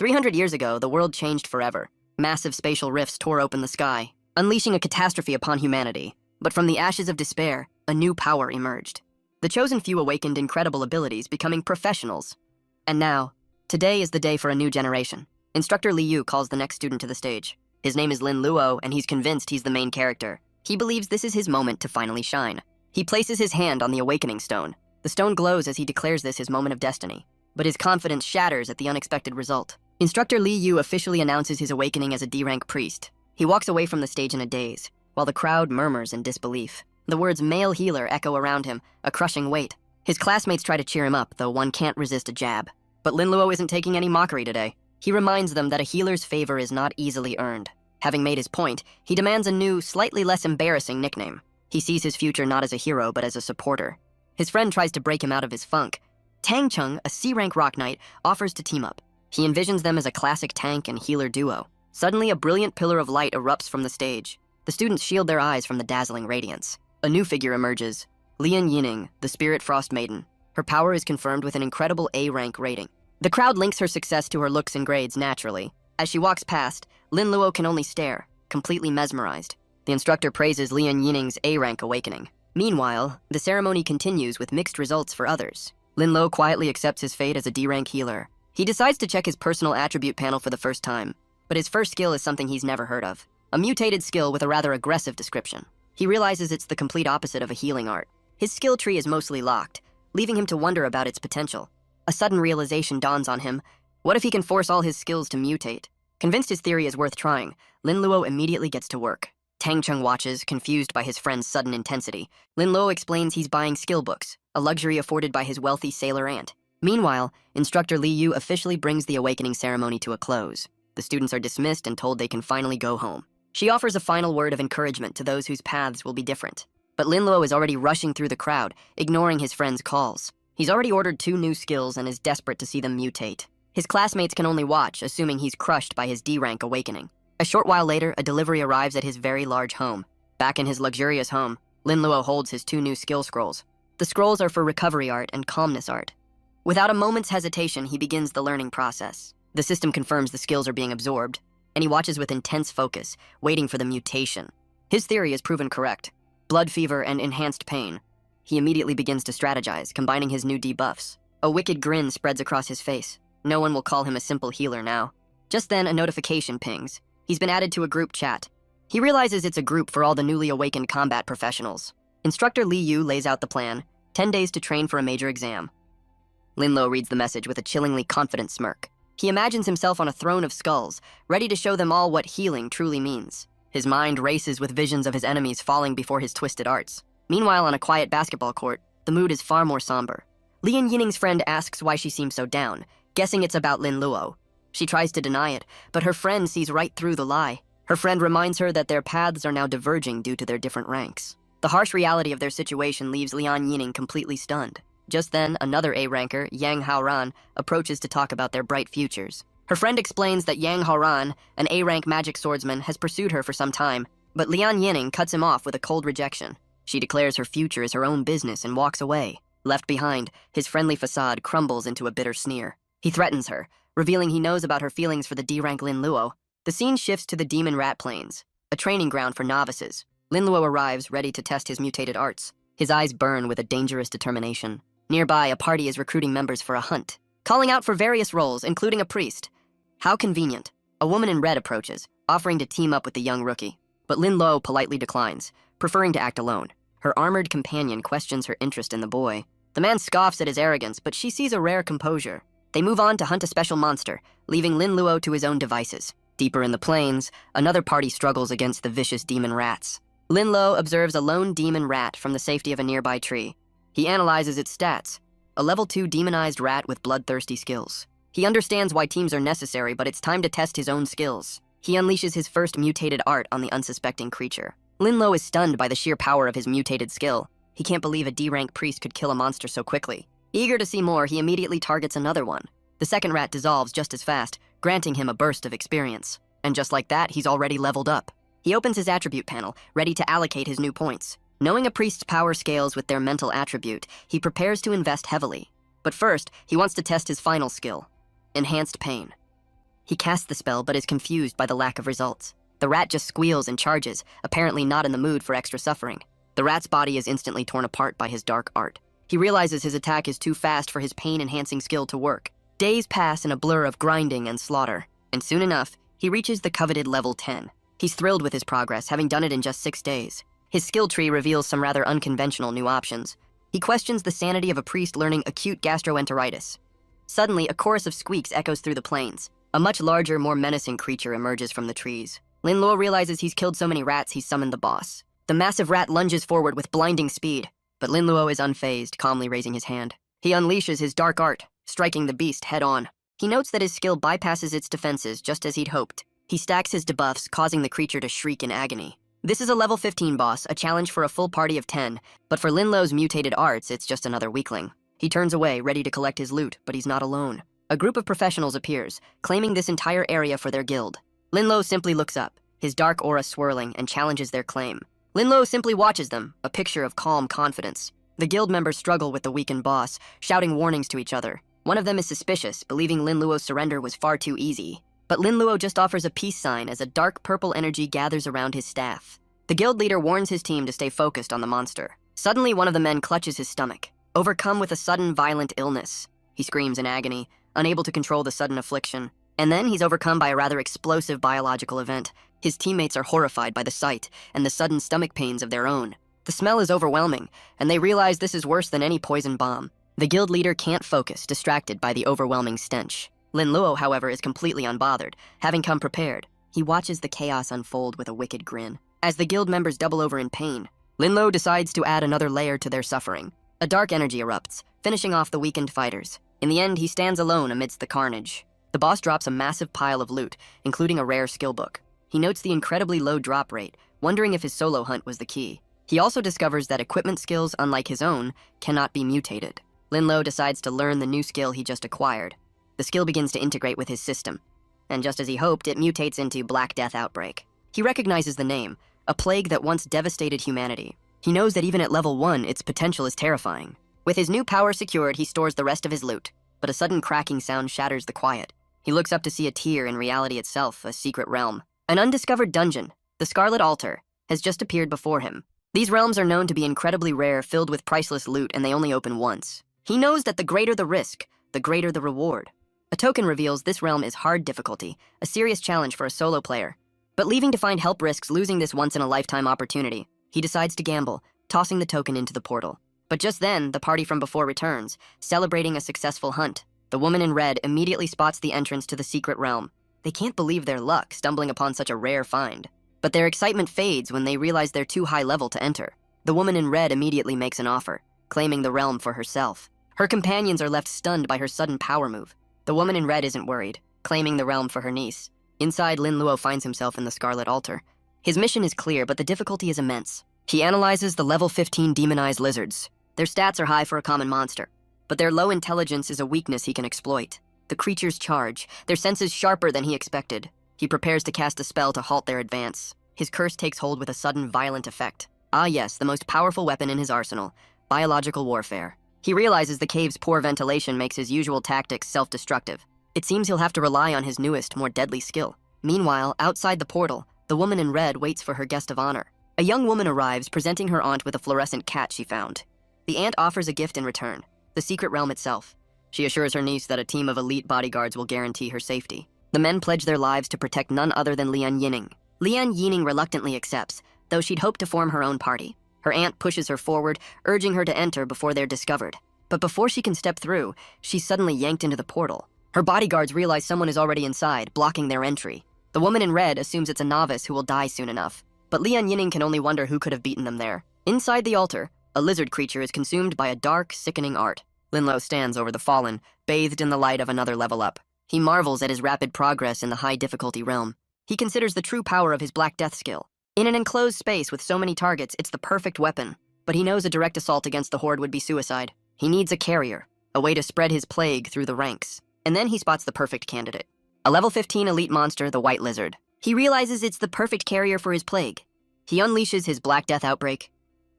300 years ago, the world changed forever. Massive spatial rifts tore open the sky, unleashing a catastrophe upon humanity. But from the ashes of despair, a new power emerged. The chosen few awakened incredible abilities, becoming professionals. And now, today is the day for a new generation. Instructor Li Yu calls the next student to the stage. His name is Lin Luo, and he's convinced he's the main character. He believes this is his moment to finally shine. He places his hand on the awakening stone. The stone glows as he declares this his moment of destiny. But his confidence shatters at the unexpected result. Instructor Li Yu officially announces his awakening as a D-rank priest. He walks away from the stage in a daze, while the crowd murmurs in disbelief. The words "male healer" echo around him, a crushing weight. His classmates try to cheer him up, though one can't resist a jab. But Lin Luo isn't taking any mockery today. He reminds them that a healer's favor is not easily earned. Having made his point, he demands a new, slightly less embarrassing nickname. He sees his future not as a hero, but as a supporter. His friend tries to break him out of his funk. Tang Chung, a C-rank rock knight, offers to team up. He envisions them as a classic tank and healer duo. Suddenly, a brilliant pillar of light erupts from the stage. The students shield their eyes from the dazzling radiance. A new figure emerges, Lian Yining, the Spirit Frost Maiden. Her power is confirmed with an incredible A-rank rating. The crowd links her success to her looks and grades naturally. As she walks past, Lin Luo can only stare, completely mesmerized. The instructor praises Lian Yining's A-rank awakening. Meanwhile, the ceremony continues with mixed results for others. Lin Luo quietly accepts his fate as a D-rank healer. He decides to check his personal attribute panel for the first time, but his first skill is something he's never heard of. A mutated skill with a rather aggressive description. He realizes it's the complete opposite of a healing art. His skill tree is mostly locked, leaving him to wonder about its potential. A sudden realization dawns on him. What if he can force all his skills to mutate? Convinced his theory is worth trying, Lin Luo immediately gets to work. Tang Chung watches, confused by his friend's sudden intensity. Lin Luo explains he's buying skill books, a luxury afforded by his wealthy sailor aunt. Meanwhile, Instructor Li Yu officially brings the awakening ceremony to a close. The students are dismissed and told they can finally go home. She offers a final word of encouragement to those whose paths will be different. But Lin Luo is already rushing through the crowd, ignoring his friend's calls. He's already ordered 2 new skills and is desperate to see them mutate. His classmates can only watch, assuming he's crushed by his D-rank awakening. A short while later, a delivery arrives at his very large home. Back in his luxurious home, Lin Luo holds his 2 new skill scrolls. The scrolls are for recovery art and calmness art. Without a moment's hesitation, he begins the learning process. The system confirms the skills are being absorbed, and he watches with intense focus, waiting for the mutation. His theory is proven correct. Blood fever and enhanced pain. He immediately begins to strategize, combining his new debuffs. A wicked grin spreads across his face. No one will call him a simple healer now. Just then, a notification pings. He's been added to a group chat. He realizes it's a group for all the newly awakened combat professionals. Instructor Li Yu lays out the plan, 10 days to train for a major exam. Lin Luo reads the message with a chillingly confident smirk. He imagines himself on a throne of skulls, ready to show them all what healing truly means. His mind races with visions of his enemies falling before his twisted arts. Meanwhile, on a quiet basketball court, the mood is far more somber. Lian Yining's friend asks why she seems so down, guessing it's about Lin Luo. She tries to deny it, but her friend sees right through the lie. Her friend reminds her that their paths are now diverging due to their different ranks. The harsh reality of their situation leaves Lian Yining completely stunned. Just then, another A-ranker, Yang Haoran, approaches to talk about their bright futures. Her friend explains that Yang Haoran, an A-rank magic swordsman, has pursued her for some time, but Lian Yining cuts him off with a cold rejection. She declares her future is her own business and walks away. Left behind, his friendly facade crumbles into a bitter sneer. He threatens her, revealing he knows about her feelings for the D-rank Lin Luo. The scene shifts to the Demon Rat Plains, a training ground for novices. Lin Luo arrives, ready to test his mutated arts. His eyes burn with a dangerous determination. Nearby, a party is recruiting members for a hunt, calling out for various roles, including a priest. How convenient. A woman in red approaches, offering to team up with the young rookie. But Lin Luo politely declines, preferring to act alone. Her armored companion questions her interest in the boy. The man scoffs at his arrogance, but she sees a rare composure. They move on to hunt a special monster, leaving Lin Luo to his own devices. Deeper in the plains, another party struggles against the vicious demon rats. Lin Luo observes a lone demon rat from the safety of a nearby tree. He analyzes its stats, a level 2 demonized rat with bloodthirsty skills. He understands why teams are necessary, but it's time to test his own skills. He unleashes his first mutated art on the unsuspecting creature. Lin Luo is stunned by the sheer power of his mutated skill. He can't believe a D-rank priest could kill a monster so quickly. Eager to see more, he immediately targets another one. The second rat dissolves just as fast, granting him a burst of experience. And just like that, he's already leveled up. He opens his attribute panel, ready to allocate his new points. Knowing a priest's power scales with their mental attribute, he prepares to invest heavily. But first, he wants to test his final skill, enhanced pain. He casts the spell but is confused by the lack of results. The rat just squeals and charges, apparently not in the mood for extra suffering. The rat's body is instantly torn apart by his dark art. He realizes his attack is too fast for his pain-enhancing skill to work. Days pass in a blur of grinding and slaughter, and soon enough, he reaches the coveted level 10. He's thrilled with his progress, having done it in just 6 days. His skill tree reveals some rather unconventional new options. He questions the sanity of a priest learning acute gastroenteritis. Suddenly, a chorus of squeaks echoes through the plains. A much larger, more menacing creature emerges from the trees. Lin Luo realizes he's killed so many rats he's summoned the boss. The massive rat lunges forward with blinding speed, but Lin Luo is unfazed, calmly raising his hand. He unleashes his dark art, striking the beast head-on. He notes that his skill bypasses its defenses just as he'd hoped. He stacks his debuffs, causing the creature to shriek in agony. This is a level 15 boss, a challenge for a full party of 10, but for Lin Luo's mutated arts, it's just another weakling. He turns away, ready to collect his loot, but he's not alone. A group of professionals appears, claiming this entire area for their guild. Lin Luo simply looks up, his dark aura swirling, and challenges their claim. Lin Luo simply watches them, a picture of calm confidence. The guild members struggle with the weakened boss, shouting warnings to each other. One of them is suspicious, believing Lin Luo's surrender was far too easy. But Lin Luo just offers a peace sign as a dark purple energy gathers around his staff. The guild leader warns his team to stay focused on the monster. Suddenly, one of the men clutches his stomach, overcome with a sudden violent illness. He screams in agony, unable to control the sudden affliction. And then he's overcome by a rather explosive biological event. His teammates are horrified by the sight and the sudden stomach pains of their own. The smell is overwhelming, and they realize this is worse than any poison bomb. The guild leader can't focus, distracted by the overwhelming stench. Lin Luo, however, is completely unbothered, having come prepared. He watches the chaos unfold with a wicked grin. As the guild members double over in pain, Lin Luo decides to add another layer to their suffering. A dark energy erupts, finishing off the weakened fighters. In the end, he stands alone amidst the carnage. The boss drops a massive pile of loot, including a rare skill book. He notes the incredibly low drop rate, wondering if his solo hunt was the key. He also discovers that equipment skills, unlike his own, cannot be mutated. Lin Luo decides to learn the new skill he just acquired. The skill begins to integrate with his system, and just as he hoped, it mutates into Black Death Outbreak. He recognizes the name, a plague that once devastated humanity. He knows that even at level 1, its potential is terrifying. With his new power secured, he stores the rest of his loot, but a sudden cracking sound shatters the quiet. He looks up to see a tier in reality itself, a secret realm. An undiscovered dungeon, the Scarlet Altar, has just appeared before him. These realms are known to be incredibly rare, filled with priceless loot, and they only open once. He knows that the greater the risk, the greater the reward. A token reveals this realm is hard difficulty, a serious challenge for a solo player. But leaving to find help risks losing this once-in-a-lifetime opportunity. He decides to gamble, tossing the token into the portal. But just then, the party from before returns, celebrating a successful hunt. The woman in red immediately spots the entrance to the secret realm. They can't believe their luck, stumbling upon such a rare find. But their excitement fades when they realize they're too high level to enter. The woman in red immediately makes an offer, claiming the realm for herself. Her companions are left stunned by her sudden power move. The woman in red isn't worried, claiming the realm for her niece. Inside, Lin Luo finds himself in the Scarlet Altar. His mission is clear, but the difficulty is immense. He analyzes the level 15 demonized lizards. Their stats are high for a common monster, but their low intelligence is a weakness he can exploit. The creatures charge, their senses sharper than he expected. He prepares to cast a spell to halt their advance. His curse takes hold with a sudden violent effect. Ah yes, the most powerful weapon in his arsenal, biological warfare. He realizes the cave's poor ventilation makes his usual tactics self-destructive. It seems he'll have to rely on his newest, more deadly skill. Meanwhile, outside the portal, the woman in red waits for her guest of honor. A young woman arrives, presenting her aunt with a fluorescent cat she found. The aunt offers a gift in return, the secret realm itself. She assures her niece that a team of elite bodyguards will guarantee her safety. The men pledge their lives to protect none other than Lian Yining. Lian Yining reluctantly accepts, though she'd hoped to form her own party. Her aunt pushes her forward, urging her to enter before they're discovered. But before she can step through, she's suddenly yanked into the portal. Her bodyguards realize someone is already inside, blocking their entry. The woman in red assumes it's a novice who will die soon enough. But Lian Yining can only wonder who could have beaten them there. Inside the altar, a lizard creature is consumed by a dark, sickening art. Lin Luo stands over the fallen, bathed in the light of another level up. He marvels at his rapid progress in the high-difficulty realm. He considers the true power of his Black Death skill. In an enclosed space with so many targets, it's the perfect weapon. But he knows a direct assault against the Horde would be suicide. He needs a carrier, a way to spread his plague through the ranks. And then he spots the perfect candidate. A level 15 elite monster, the White Lizard. He realizes it's the perfect carrier for his plague. He unleashes his Black Death Outbreak,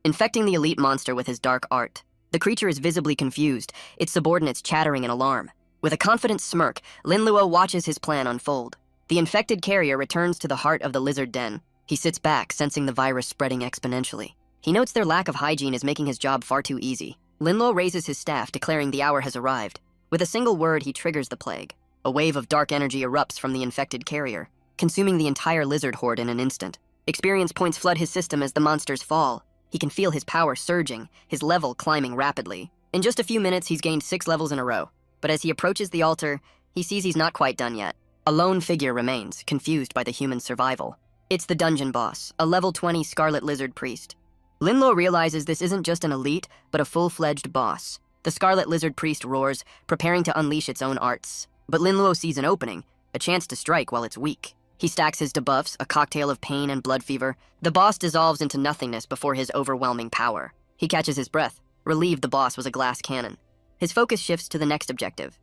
infecting the elite monster with his dark art. The creature is visibly confused, its subordinates chattering in alarm. With a confident smirk, Lin Luo watches his plan unfold. The infected carrier returns to the heart of the lizard den. He sits back, sensing the virus spreading exponentially. He notes their lack of hygiene is making his job far too easy. Lin Luo raises his staff, declaring the hour has arrived. With a single word, he triggers the plague. A wave of dark energy erupts from the infected carrier, consuming the entire lizard horde in an instant. Experience points flood his system as the monsters fall. He can feel his power surging, his level climbing rapidly. In just a few minutes, he's gained 6 levels in a row. But as he approaches the altar, he sees he's not quite done yet. A lone figure remains, confused by the human survival. It's the dungeon boss, a level 20 Scarlet Lizard Priest. Lin Luo realizes this isn't just an elite, but a full-fledged boss. The Scarlet Lizard Priest roars, preparing to unleash its own arts. But Lin Luo sees an opening, a chance to strike while it's weak. He stacks his debuffs, a cocktail of pain and blood fever. The boss dissolves into nothingness before his overwhelming power. He catches his breath, relieved the boss was a glass cannon. His focus shifts to the next objective,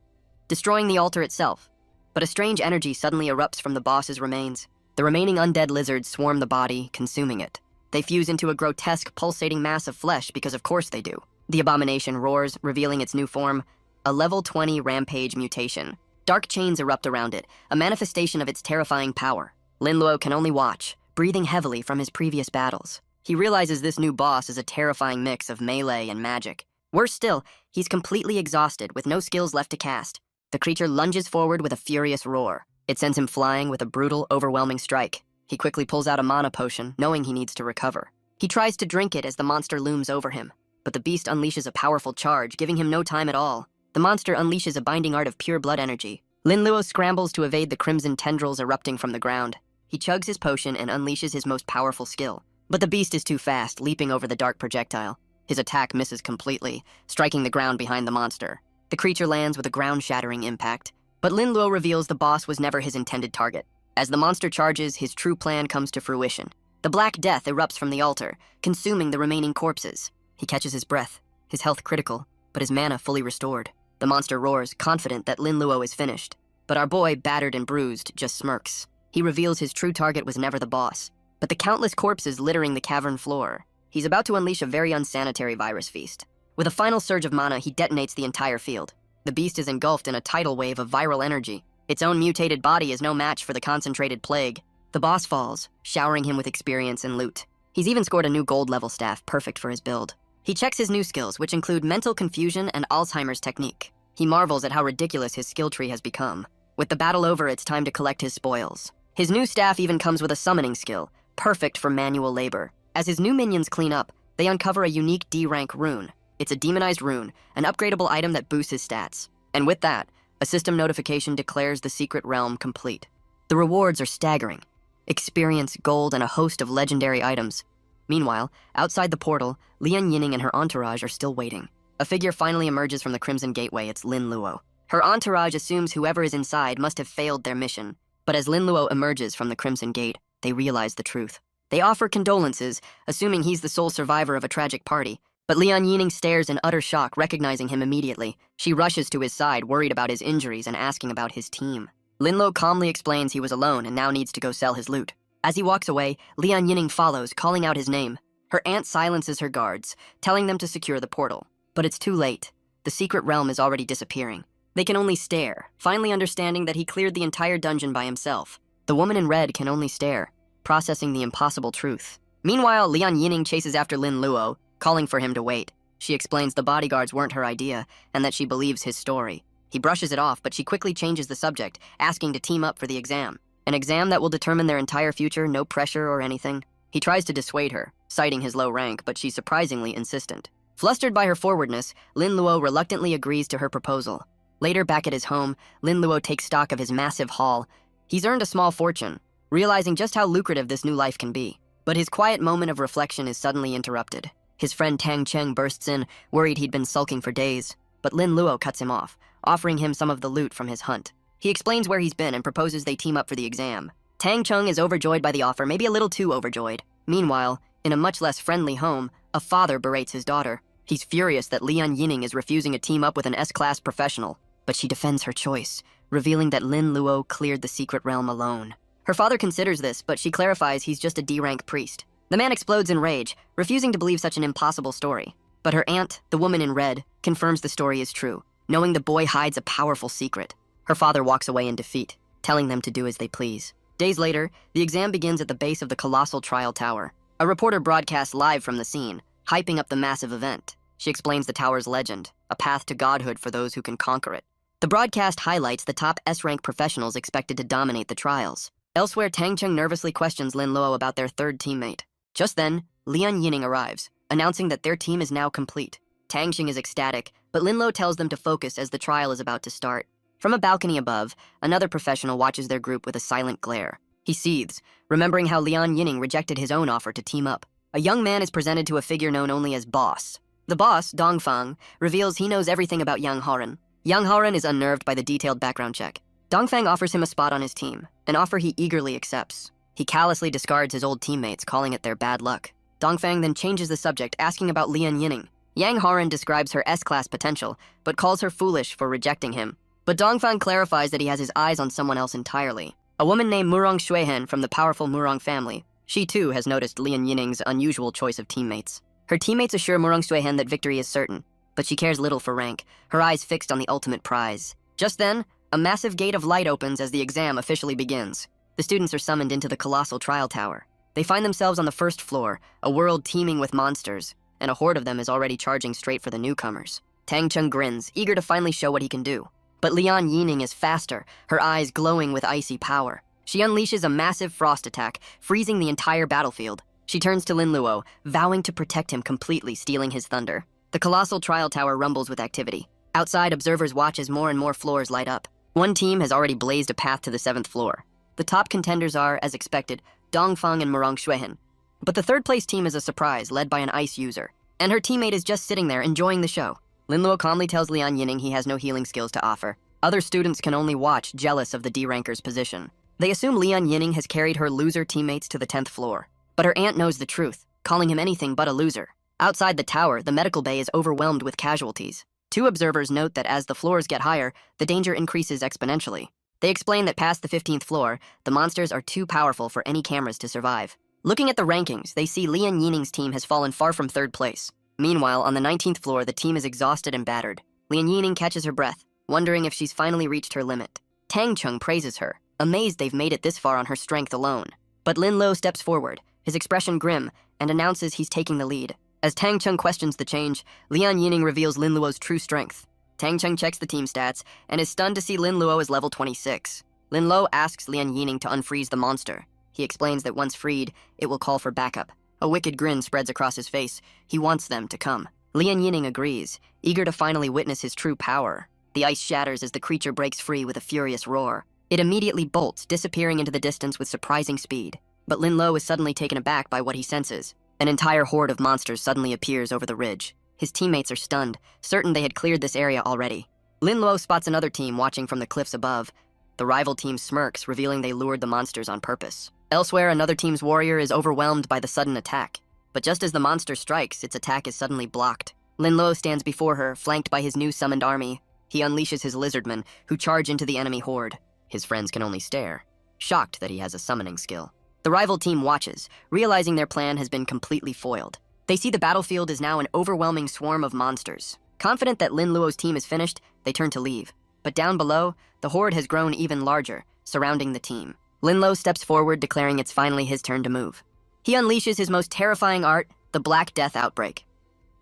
destroying the altar itself. But a strange energy suddenly erupts from the boss's remains. The remaining undead lizards swarm the body, consuming it. They fuse into a grotesque, pulsating mass of flesh because of course they do. The abomination roars, revealing its new form, a level 20 rampage mutation. Dark chains erupt around it, a manifestation of its terrifying power. Lin Luo can only watch, breathing heavily from his previous battles. He realizes this new boss is a terrifying mix of melee and magic. Worse still, he's completely exhausted with no skills left to cast. The creature lunges forward with a furious roar. It sends him flying with a brutal, overwhelming strike. He quickly pulls out a mana potion, knowing he needs to recover. He tries to drink it as the monster looms over him, but the beast unleashes a powerful charge, giving him no time at all. The monster unleashes a binding art of pure blood energy. Lin Luo scrambles to evade the crimson tendrils erupting from the ground. He chugs his potion and unleashes his most powerful skill. But the beast is too fast, leaping over the dark projectile. His attack misses completely, striking the ground behind the monster. The creature lands with a ground-shattering impact. But Lin Luo reveals the boss was never his intended target. As the monster charges, his true plan comes to fruition. The Black Death erupts from the altar, consuming the remaining corpses. He catches his breath, his health critical, but his mana fully restored. The monster roars, confident that Lin Luo is finished. But our boy, battered and bruised, just smirks. He reveals his true target was never the boss, but the countless corpses littering the cavern floor. He's about to unleash a very unsanitary virus feast. With a final surge of mana, he detonates the entire field. The beast is engulfed in a tidal wave of viral energy. Its own mutated body is no match for the concentrated plague. The boss falls, showering him with experience and loot. He's even scored a new gold-level staff, perfect for his build. He checks his new skills, which include mental confusion and Alzheimer's technique. He marvels at how ridiculous his skill tree has become. With the battle over, it's time to collect his spoils. His new staff even comes with a summoning skill, perfect for manual labor. As his new minions clean up, they uncover a unique D-rank rune. It's a demonized rune, an upgradable item that boosts his stats. And with that, a system notification declares the secret realm complete. The rewards are staggering. Experience, gold, and a host of legendary items. Meanwhile, outside the portal, Lian Yinning and her entourage are still waiting. A figure finally emerges from the Crimson Gateway. It's Lin Luo. Her entourage assumes whoever is inside must have failed their mission. But as Lin Luo emerges from the Crimson Gate, they realize the truth. They offer condolences, assuming he's the sole survivor of a tragic party. But Lian Yinning stares in utter shock, recognizing him immediately. She rushes to his side, worried about his injuries and asking about his team. Lin Luo calmly explains he was alone and now needs to go sell his loot. As he walks away, Lian Yinning follows, calling out his name. Her aunt silences her guards, telling them to secure the portal. But it's too late. The secret realm is already disappearing. They can only stare, finally understanding that he cleared the entire dungeon by himself. The woman in red can only stare, processing the impossible truth. Meanwhile, Lian Yinning chases after Lin Luo, calling for him to wait. She explains the bodyguards weren't her idea, and that she believes his story. He brushes it off, but she quickly changes the subject, asking to team up for the exam. An exam that will determine their entire future, no pressure or anything. He tries to dissuade her, citing his low rank, but she's surprisingly insistent. Flustered by her forwardness, Lin Luo reluctantly agrees to her proposal. Later, back at his home, Lin Luo takes stock of his massive haul. He's earned a small fortune, realizing just how lucrative this new life can be. But his quiet moment of reflection is suddenly interrupted. His friend Tang Cheng bursts in, worried he'd been sulking for days. But Lin Luo cuts him off, offering him some of the loot from his hunt. He explains where he's been and proposes they team up for the exam. Tang Cheng is overjoyed by the offer, maybe a little too overjoyed. Meanwhile, in a much less friendly home, a father berates his daughter. He's furious that Lian Yinning is refusing a team up with an S-class professional. But she defends her choice, revealing that Lin Luo cleared the secret realm alone. Her father considers this, but she clarifies he's just a D-rank priest. The man explodes in rage, refusing to believe such an impossible story. But her aunt, the woman in red, confirms the story is true. knowing the boy hides a powerful secret. Her father walks away in defeat, telling them to do as they please. Days later, the exam begins at the base of the colossal trial tower. A reporter broadcasts live from the scene, hyping up the massive event. She explains the tower's legend, a path to godhood for those who can conquer it. The broadcast highlights the top S-rank professionals expected to dominate the trials. Elsewhere, Tang Cheng nervously questions Lin Luo about their third teammate. Just then, Lian Yining arrives, announcing that their team is now complete. Tang Cheng is ecstatic, but Lin Luo tells them to focus as the trial is about to start. From a balcony above, another professional watches their group with a silent glare. He seethes, remembering how Lian Yining rejected his own offer to team up. A young man is presented to a figure known only as Boss. The boss, Dongfang, reveals he knows everything about Yang Haoren. Yang Haoren is unnerved by the detailed background check. Dongfang offers him a spot on his team, an offer he eagerly accepts. He callously discards his old teammates, calling it their bad luck. Dongfang then changes the subject, asking about Lian Yining. Yang Haoren describes her S-class potential, but calls her foolish for rejecting him. But Dongfang clarifies that he has his eyes on someone else entirely. A woman named Murong Shuihen from the powerful Murong family. She too has noticed Lian Yining's unusual choice of teammates. Her teammates assure Murong Shuihen that victory is certain, but she cares little for rank, her eyes fixed on the ultimate prize. Just then, a massive gate of light opens as the exam officially begins. The students are summoned into the colossal trial tower. They find themselves on the first floor, a world teeming with monsters, and a horde of them is already charging straight for the newcomers. Tang Cheng grins, eager to finally show what he can do. But Lian Yining is faster, her eyes glowing with icy power. She unleashes a massive frost attack, freezing the entire battlefield. She turns to Lin Luo, vowing to protect him completely, stealing his thunder. The colossal trial tower rumbles with activity. Outside, observers watch as more and more floors light up. One team has already blazed a path to the 7th floor. The top contenders are, as expected, Dongfang and Murong Shuihen. But the third-place team is a surprise, led by an ice user. And her teammate is just sitting there, enjoying the show. Lin Luo calmly tells Lian Yining he has no healing skills to offer. Other students can only watch, jealous of the D-ranker's position. They assume Lian Yining has carried her loser teammates to the 10th floor. But her aunt knows the truth, calling him anything but a loser. Outside the tower, the medical bay is overwhelmed with casualties. Two observers note that as the floors get higher, the danger increases exponentially. They explain that past the 15th floor, the monsters are too powerful for any cameras to survive. Looking at the rankings, they see Lian Yining's team has fallen far from 3rd place. Meanwhile, on the 19th floor, the team is exhausted and battered. Lian Yining catches her breath, wondering if she's finally reached her limit. Tang Cheng praises her, amazed they've made it this far on her strength alone. But Lin Luo steps forward, his expression grim, and announces he's taking the lead. As Tang Cheng questions the change, Lian Yining reveals Lin Luo's true strength. Tang Cheng checks the team stats and is stunned to see Lin Luo is level 26. Lin Luo asks Lian Yining to unfreeze the monster. He explains that once freed, it will call for backup. A wicked grin spreads across his face. He wants them to come. Lian Yining agrees, eager to finally witness his true power. The ice shatters as the creature breaks free with a furious roar. It immediately bolts, disappearing into the distance with surprising speed. But Lin Luo is suddenly taken aback by what he senses. An entire horde of monsters suddenly appears over the ridge. His teammates are stunned, certain they had cleared this area already. Lin Luo spots another team watching from the cliffs above. The rival team smirks, revealing they lured the monsters on purpose. Elsewhere, another team's warrior is overwhelmed by the sudden attack. But just as the monster strikes, its attack is suddenly blocked. Lin Luo stands before her, flanked by his new summoned army. He unleashes his lizardmen, who charge into the enemy horde. His friends can only stare, shocked that he has a summoning skill. The rival team watches, realizing their plan has been completely foiled. They see the battlefield is now an overwhelming swarm of monsters. Confident that Lin Luo's team is finished, they turn to leave. But down below, the horde has grown even larger, surrounding the team. Lin Luo steps forward, declaring it's finally his turn to move. He unleashes his most terrifying art, the Black Death Outbreak.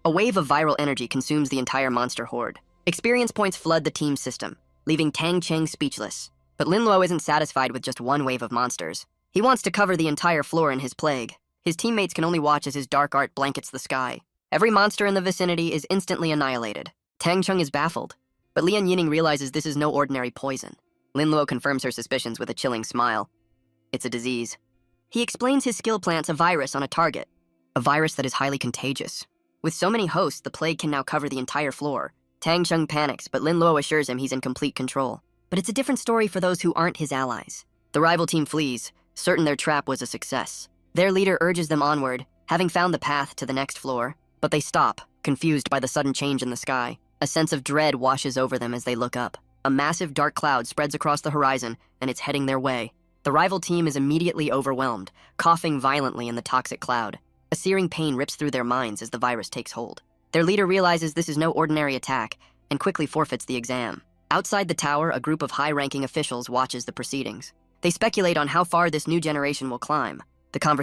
A wave of viral energy consumes the entire monster horde. Experience points flood the team's system, leaving Tang Cheng speechless. But Lin Luo isn't satisfied with just one wave of monsters. He wants to cover the entire floor in his plague. His teammates can only watch as his dark art blankets the sky. Every monster in the vicinity is instantly annihilated. Tang Cheng is baffled, but Lian Yining realizes this is no ordinary poison. Lin Luo confirms her suspicions with a chilling smile. It's a disease. He explains his skill plants a virus on a target, a virus that is highly contagious. With so many hosts, the plague can now cover the entire floor. Tang Cheng panics, but Lin Luo assures him he's in complete control. But it's a different story for those who aren't his allies. The rival team flees, certain their trap was a success. Their leader urges them onward, having found the path to the next floor. But they stop, confused by the sudden change in the sky. A sense of dread washes over them as they look up. A massive dark cloud spreads across the horizon, and it's heading their way. The rival team is immediately overwhelmed, coughing violently in the toxic cloud. A searing pain rips through their minds as the virus takes hold. Their leader realizes this is no ordinary attack, and quickly forfeits the exam. Outside the tower, a group of high-ranking officials watches the proceedings. They speculate on how far this new generation will climb.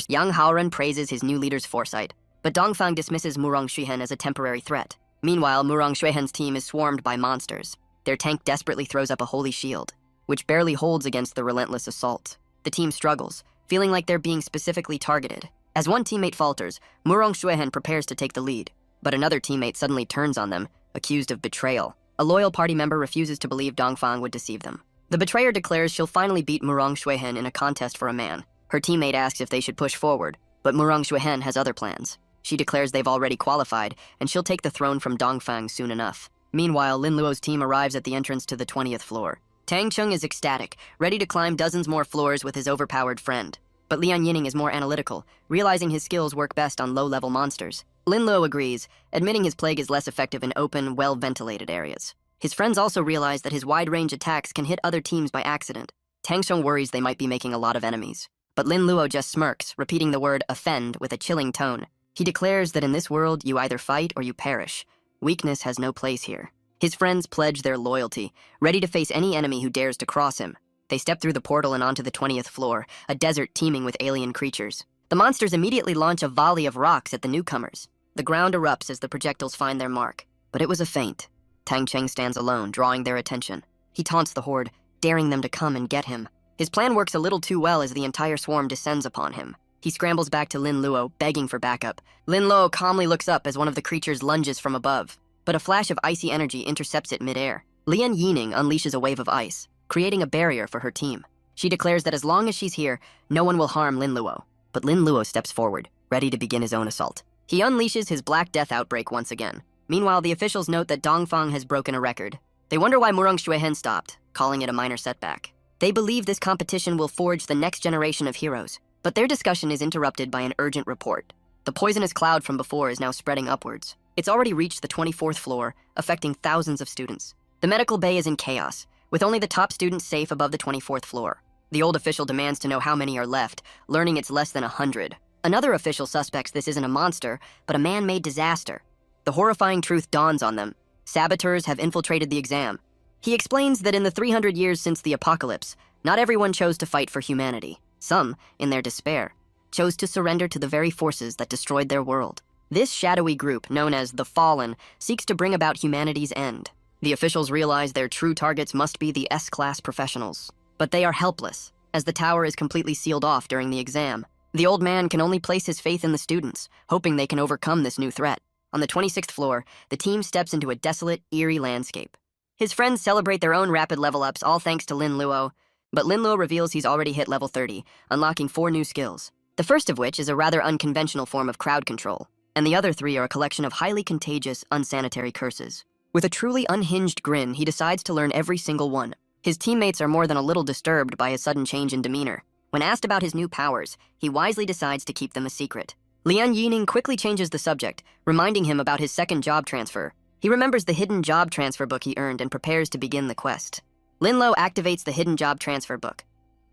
Yang Haoren praises his new leader's foresight, but Dongfang dismisses Murong Xuehen as a temporary threat. Meanwhile, Murong Xuehen's team is swarmed by monsters. Their tank desperately throws up a holy shield, which barely holds against the relentless assault. The team struggles, feeling like they're being specifically targeted. As one teammate falters, Murong Xuehen prepares to take the lead, but another teammate suddenly turns on them, accused of betrayal. A loyal party member refuses to believe Dongfang would deceive them. The betrayer declares she'll finally beat Murong Xuehen in a contest for a man. Her teammate asks if they should push forward, but Murong Xuehen has other plans. She declares they've already qualified, and she'll take the throne from Dongfang soon enough. Meanwhile, Lin Luo's team arrives at the entrance to the 20th floor. Tang Chung is ecstatic, ready to climb dozens more floors with his overpowered friend. But Lian Yining is more analytical, realizing his skills work best on low-level monsters. Lin Luo agrees, admitting his plague is less effective in open, well-ventilated areas. His friends also realize that his wide-range attacks can hit other teams by accident. Tang Chung worries they might be making a lot of enemies. But Lin Luo just smirks, repeating the word offend with a chilling tone. He declares that in this world, you either fight or you perish. Weakness has no place here. His friends pledge their loyalty, ready to face any enemy who dares to cross him. They step through the portal and onto the 20th floor, a desert teeming with alien creatures. The monsters immediately launch a volley of rocks at the newcomers. The ground erupts as the projectiles find their mark. But it was a feint. Tang Cheng stands alone, drawing their attention. He taunts the horde, daring them to come and get him. His plan works a little too well as the entire swarm descends upon him. He scrambles back to Lin Luo, begging for backup. Lin Luo calmly looks up as one of the creatures lunges from above, but a flash of icy energy intercepts it midair. Lian Yining unleashes a wave of ice, creating a barrier for her team. She declares that as long as she's here, no one will harm Lin Luo. But Lin Luo steps forward, ready to begin his own assault. He unleashes his Black Death outbreak once again. Meanwhile, the officials note that Dongfang has broken a record. They wonder why Murong Xuehen stopped, calling it a minor setback. They believe this competition will forge the next generation of heroes, but their discussion is interrupted by an urgent report. The poisonous cloud from before is now spreading upwards. It's already reached the 24th floor, affecting thousands of students. The medical bay is in chaos, with only the top students safe above the 24th floor. The old official demands to know how many are left, learning it's less than 100. Another official suspects this isn't a monster, but a man-made disaster. The horrifying truth dawns on them. Saboteurs have infiltrated the exam. He explains that in the 300 years since the apocalypse, not everyone chose to fight for humanity. Some, in their despair, chose to surrender to the very forces that destroyed their world. This shadowy group, known as the Fallen, seeks to bring about humanity's end. The officials realize their true targets must be the S-class professionals. But they are helpless, as the tower is completely sealed off during the exam. The old man can only place his faith in the students, hoping they can overcome this new threat. On the 26th floor, the team steps into a desolate, eerie landscape. His friends celebrate their own rapid level-ups, all thanks to Lin Luo. But Lin Luo reveals he's already hit level 30, unlocking 4 new skills. The first of which is a rather unconventional form of crowd control, and the other 3 are a collection of highly contagious, unsanitary curses. With a truly unhinged grin, he decides to learn every single one. His teammates are more than a little disturbed by his sudden change in demeanor. When asked about his new powers, he wisely decides to keep them a secret. Lian Yining quickly changes the subject, reminding him about his second job transfer. He remembers the hidden job transfer book he earned and prepares to begin the quest. Lin Luo activates the hidden job transfer book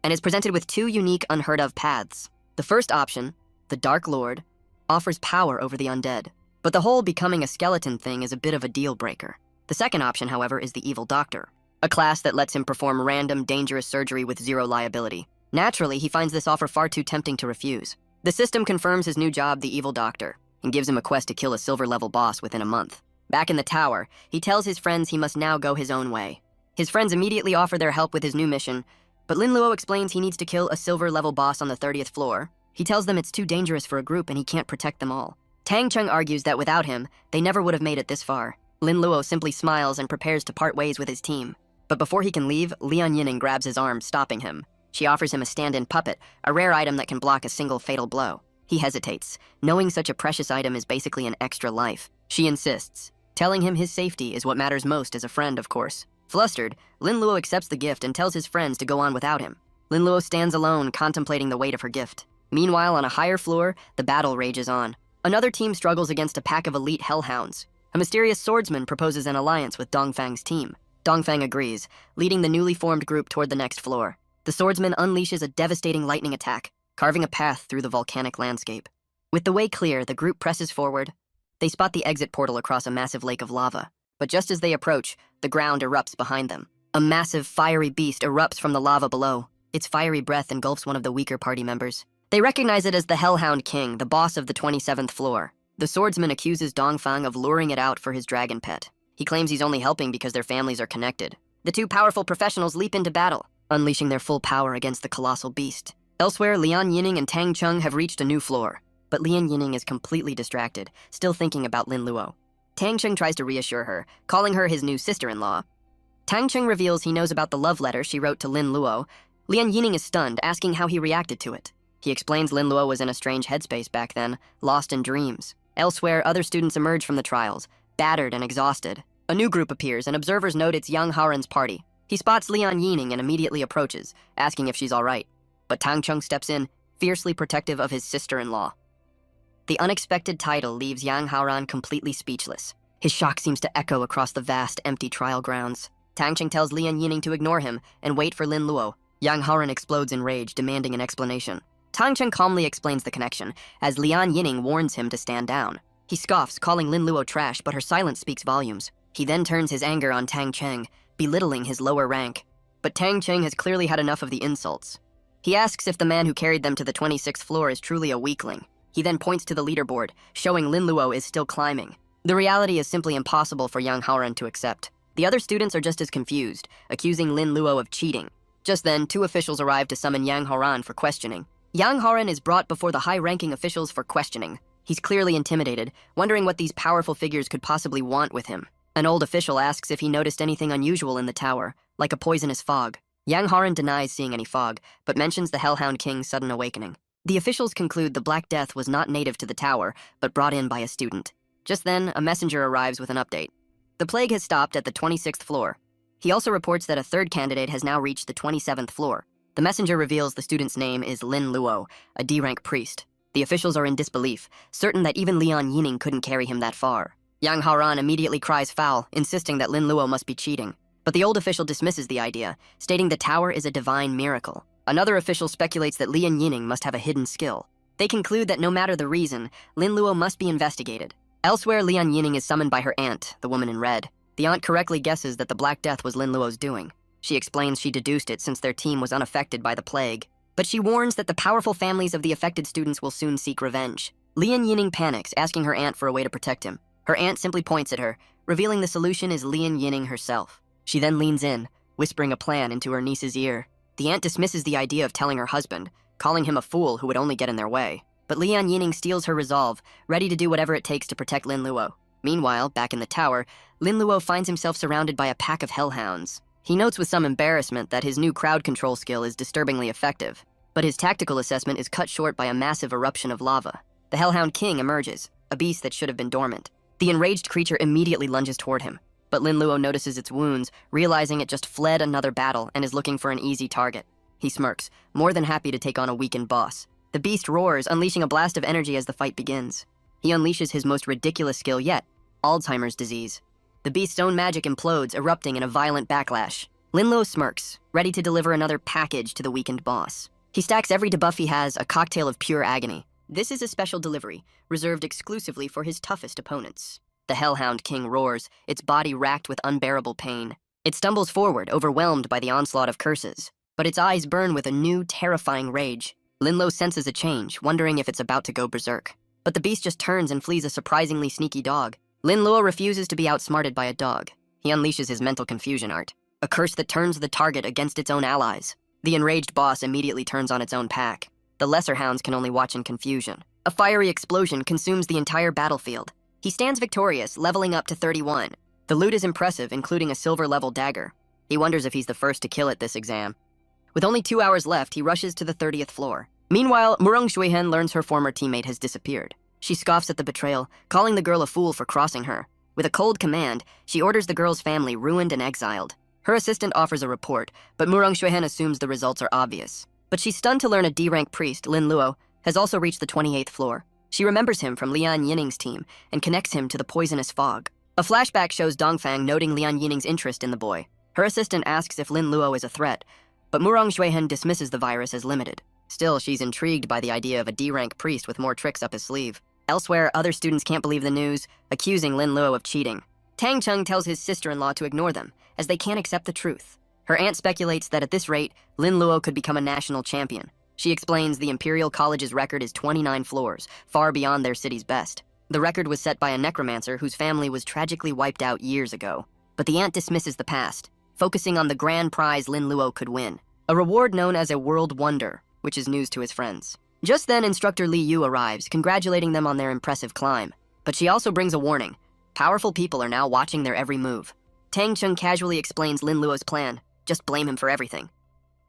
and is presented with 2 unique, unheard-of paths. The first option, the Dark Lord, offers power over the undead, but the whole becoming a skeleton thing is a bit of a deal-breaker. The second option, however, is the Evil Doctor, a class that lets him perform random, dangerous surgery with 0 liability. Naturally, he finds this offer far too tempting to refuse. The system confirms his new job, the Evil Doctor, and gives him a quest to kill a silver-level boss within a month. Back in the tower, he tells his friends he must now go his own way. His friends immediately offer their help with his new mission, but Lin Luo explains he needs to kill a silver-level boss on the 30th floor. He tells them it's too dangerous for a group and he can't protect them all. Tang Chung argues that without him, they never would have made it this far. Lin Luo simply smiles and prepares to part ways with his team. But before he can leave, Lian Yining grabs his arm, stopping him. She offers him a stand-in puppet, a rare item that can block a single fatal blow. He hesitates, knowing such a precious item is basically an extra life. She insists, telling him his safety is what matters most as a friend, of course. Flustered, Lin Luo accepts the gift and tells his friends to go on without him. Lin Luo stands alone, contemplating the weight of her gift. Meanwhile, on a higher floor, the battle rages on. Another team struggles against a pack of elite hellhounds. A mysterious swordsman proposes an alliance with Dongfang's team. Dongfang agrees, leading the newly formed group toward the next floor. The swordsman unleashes a devastating lightning attack, carving a path through the volcanic landscape. With the way clear, the group presses forward. They spot the exit portal across a massive lake of lava, But just as they approach, the ground erupts behind them. A massive, fiery beast erupts from the lava below. Its fiery breath engulfs one of the weaker party members. They recognize it as the Hellhound King, the boss of the 27th floor. The swordsman accuses Dongfang of luring it out for his dragon pet. He claims he's only helping because their families are connected. The two powerful professionals leap into battle, unleashing their full power against the colossal beast. Elsewhere, Lian Yining and Tang Chung have reached a new floor, but Lian Yining is completely distracted, still thinking about Lin Luo. Tang Chung tries to reassure her, calling her his new sister-in-law. Tang Chung reveals he knows about the love letter she wrote to Lin Luo. Lian Yining is stunned, asking how he reacted to it. He explains Lin Luo was in a strange headspace back then, lost in dreams. Elsewhere, other students emerge from the trials, battered and exhausted. A new group appears, and observers note it's Yang Haren's party. He spots Lian Yining and immediately approaches, asking if she's all right. But Tang Chung steps in, fiercely protective of his sister-in-law. The unexpected title leaves Yang Haoran completely speechless. His shock seems to echo across the vast, empty trial grounds. Tang Chung tells Lian Yining to ignore him and wait for Lin Luo. Yang Haoran explodes in rage, demanding an explanation. Tang Chung calmly explains the connection, as Lian Yining warns him to stand down. He scoffs, calling Lin Luo trash, but her silence speaks volumes. He then turns his anger on Tang Cheng, belittling his lower rank. But Tang Cheng has clearly had enough of the insults. He asks if the man who carried them to the 26th floor is truly a weakling. He then points to the leaderboard, showing Lin Luo is still climbing. The reality is simply impossible for Yang Haoran to accept. The other students are just as confused, accusing Lin Luo of cheating. Just then, two officials arrive to summon Yang Haoran for questioning. Yang Haoran is brought before the high-ranking officials for questioning. He's clearly intimidated, wondering what these powerful figures could possibly want with him. An old official asks if he noticed anything unusual in the tower, like a poisonous fog. Yang Haoran denies seeing any fog, but mentions the Hellhound King's sudden awakening. The officials conclude the Black Death was not native to the tower, but brought in by a student. Just then, a messenger arrives with an update. The plague has stopped at the 26th floor. He also reports that a third candidate has now reached the 27th floor. The messenger reveals the student's name is Lin Luo, a D-rank priest. The officials are in disbelief, certain that even Lian Yining couldn't carry him that far. Yang Haoran immediately cries foul, insisting that Lin Luo must be cheating. But the old official dismisses the idea, stating the tower is a divine miracle. Another official speculates that Lian Yining must have a hidden skill. They conclude that no matter the reason, Lin Luo must be investigated. Elsewhere, Lian Yining is summoned by her aunt, the woman in red. The aunt correctly guesses that the Black Death was Lin Luo's doing. She explains she deduced it since their team was unaffected by the plague. But she warns that the powerful families of the affected students will soon seek revenge. Lian Yining panics, asking her aunt for a way to protect him. Her aunt simply points at her, revealing the solution is Lian Yining herself. She then leans in, whispering a plan into her niece's ear. The aunt dismisses the idea of telling her husband, calling him a fool who would only get in their way. But Lian Yining steals her resolve, ready to do whatever it takes to protect Lin Luo. Meanwhile, back in the tower, Lin Luo finds himself surrounded by a pack of hellhounds. He notes with some embarrassment that his new crowd control skill is disturbingly effective, but his tactical assessment is cut short by a massive eruption of lava. The Hellhound King emerges, a beast that should have been dormant. The enraged creature immediately lunges toward him, but Lin Luo notices its wounds, realizing it just fled another battle and is looking for an easy target. He smirks, more than happy to take on a weakened boss. The beast roars, unleashing a blast of energy as the fight begins. He unleashes his most ridiculous skill yet, Alzheimer's disease. The beast's own magic implodes, erupting in a violent backlash. Lin Luo smirks, ready to deliver another package to the weakened boss. He stacks every debuff he has, a cocktail of pure agony. This is a special delivery, reserved exclusively for his toughest opponents. The Hellhound King roars, its body racked with unbearable pain. It stumbles forward, overwhelmed by the onslaught of curses. But its eyes burn with a new, terrifying rage. Lin Luo senses a change, wondering if it's about to go berserk. But the beast just turns and flees a surprisingly sneaky dog. Lin Luo refuses to be outsmarted by a dog. He unleashes his mental confusion art, a curse that turns the target against its own allies. The enraged boss immediately turns on its own pack. The lesser hounds can only watch in confusion. A fiery explosion consumes the entire battlefield. He stands victorious, leveling up to 31. The loot is impressive, including a silver-level dagger. He wonders if he's the first to kill it this exam. With only 2 hours left, he rushes to the 30th floor. Meanwhile, Murong Shuihen learns her former teammate has disappeared. She scoffs at the betrayal, calling the girl a fool for crossing her. With a cold command, she orders the girl's family ruined and exiled. Her assistant offers a report, but Murong Shuihen assumes the results are obvious. But she's stunned to learn a D-rank priest, Lin Luo, has also reached the 28th floor. She remembers him from Lian Yining's team and connects him to the poisonous fog. A flashback shows Dongfang noting Lian Yining's interest in the boy. Her assistant asks if Lin Luo is a threat, but Murong Shuihen dismisses the virus as limited. Still, she's intrigued by the idea of a D-rank priest with more tricks up his sleeve. Elsewhere, other students can't believe the news, accusing Lin Luo of cheating. Tang Chung tells his sister-in-law to ignore them, as they can't accept the truth. Her aunt speculates that at this rate, Lin Luo could become a national champion. She explains the Imperial College's record is 29 floors, far beyond their city's best. The record was set by a necromancer whose family was tragically wiped out years ago. But the aunt dismisses the past, focusing on the grand prize Lin Luo could win, a reward known as a World Wonder, which is news to his friends. Just then, Instructor Li Yu arrives, congratulating them on their impressive climb. But she also brings a warning. Powerful people are now watching their every move. Tang Chung casually explains Lin Luo's plan. Just blame him for everything.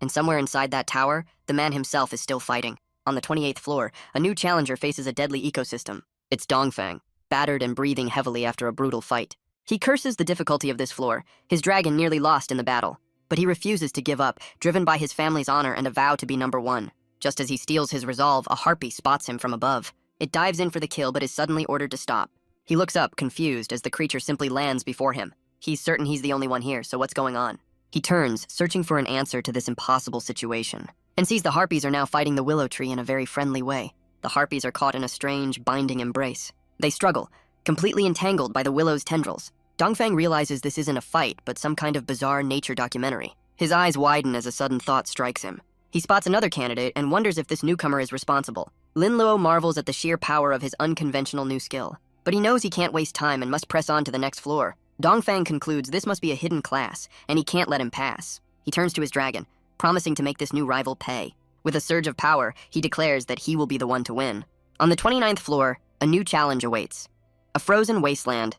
And somewhere inside that tower, the man himself is still fighting. On the 28th floor, a new challenger faces a deadly ecosystem. It's Dongfang, battered and breathing heavily after a brutal fight. He curses the difficulty of this floor, his dragon nearly lost in the battle. But he refuses to give up, driven by his family's honor and a vow to be number one. Just as he steals his resolve, a harpy spots him from above. It dives in for the kill, but is suddenly ordered to stop. He looks up, confused, as the creature simply lands before him. He's certain he's the only one here, so what's going on? He turns, searching for an answer to this impossible situation, and sees the harpies are now fighting the willow tree in a very friendly way. The harpies are caught in a strange, binding embrace. They struggle, completely entangled by the willow's tendrils. Dongfang realizes this isn't a fight, but some kind of bizarre nature documentary. His eyes widen as a sudden thought strikes him. He spots another candidate and wonders if this newcomer is responsible. Lin Luo marvels at the sheer power of his unconventional new skill, but he knows he can't waste time and must press on to the next floor. Dongfang concludes this must be a hidden class, and he can't let him pass. He turns to his dragon, promising to make this new rival pay. With a surge of power, he declares that he will be the one to win. On the 29th floor, a new challenge awaits. A frozen wasteland.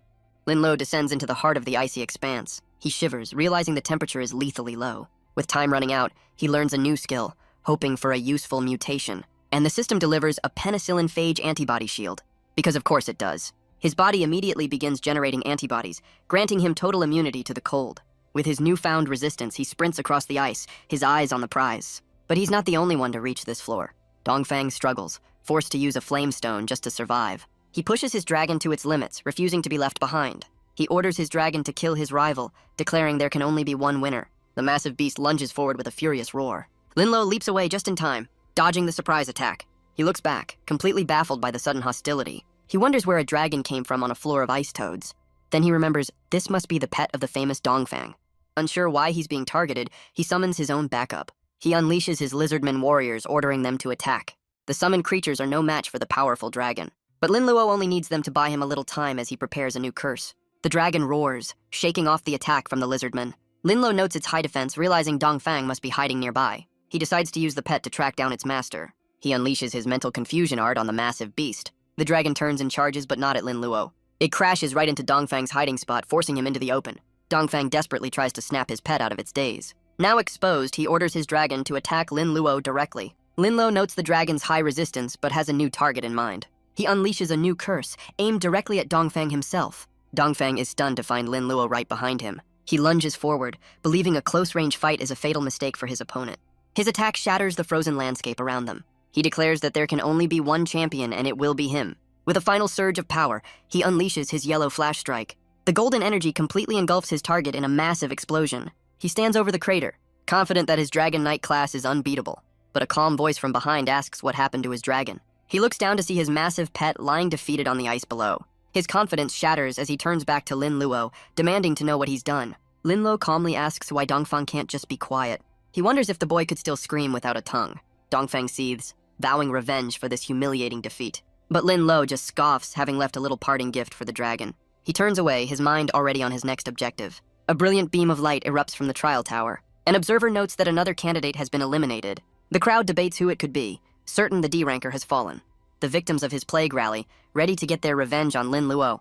Lin Luo descends into the heart of the icy expanse. He shivers, realizing the temperature is lethally low. With time running out, he learns a new skill, hoping for a useful mutation. And the system delivers a penicillin phage antibody shield. Because of course it does. His body immediately begins generating antibodies, granting him total immunity to the cold. With his newfound resistance, he sprints across the ice, his eyes on the prize. But he's not the only one to reach this floor. Dongfang struggles, forced to use a flame stone just to survive. He pushes his dragon to its limits, refusing to be left behind. He orders his dragon to kill his rival, declaring there can only be one winner. The massive beast lunges forward with a furious roar. Lin Luo leaps away just in time, dodging the surprise attack. He looks back, completely baffled by the sudden hostility. He wonders where a dragon came from on a floor of ice toads. Then he remembers this must be the pet of the famous Dongfang. Unsure why he's being targeted, he summons his own backup. He unleashes his lizardmen warriors, ordering them to attack. The summoned creatures are no match for the powerful dragon. But Lin Luo only needs them to buy him a little time as he prepares a new curse. The dragon roars, shaking off the attack from the lizardmen. Lin Luo notes its high defense, realizing Dongfang must be hiding nearby. He decides to use the pet to track down its master. He unleashes his mental confusion art on the massive beast. The dragon turns and charges, but not at Lin Luo. It crashes right into Dongfang's hiding spot, forcing him into the open. Dongfang desperately tries to snap his pet out of its daze. Now exposed, he orders his dragon to attack Lin Luo directly. Lin Luo notes the dragon's high resistance, but has a new target in mind. He unleashes a new curse, aimed directly at Dongfang himself. Dongfang is stunned to find Lin Luo right behind him. He lunges forward, believing a close-range fight is a fatal mistake for his opponent. His attack shatters the frozen landscape around them. He declares that there can only be one champion, and it will be him. With a final surge of power, he unleashes his yellow flash strike. The golden energy completely engulfs his target in a massive explosion. He stands over the crater, confident that his Dragon Knight class is unbeatable. But a calm voice from behind asks what happened to his dragon. He looks down to see his massive pet lying defeated on the ice below. His confidence shatters as he turns back to Lin Luo, demanding to know what he's done. Lin Luo calmly asks why Dongfang can't just be quiet. He wonders if the boy could still scream without a tongue. Dongfang seethes, vowing revenge for this humiliating defeat. But Lin Luo just scoffs, having left a little parting gift for the dragon. He turns away, his mind already on his next objective. A brilliant beam of light erupts from the trial tower. An observer notes that another candidate has been eliminated. The crowd debates who it could be, certain the D-ranker has fallen. The victims of his plague rally, ready to get their revenge on Lin Luo.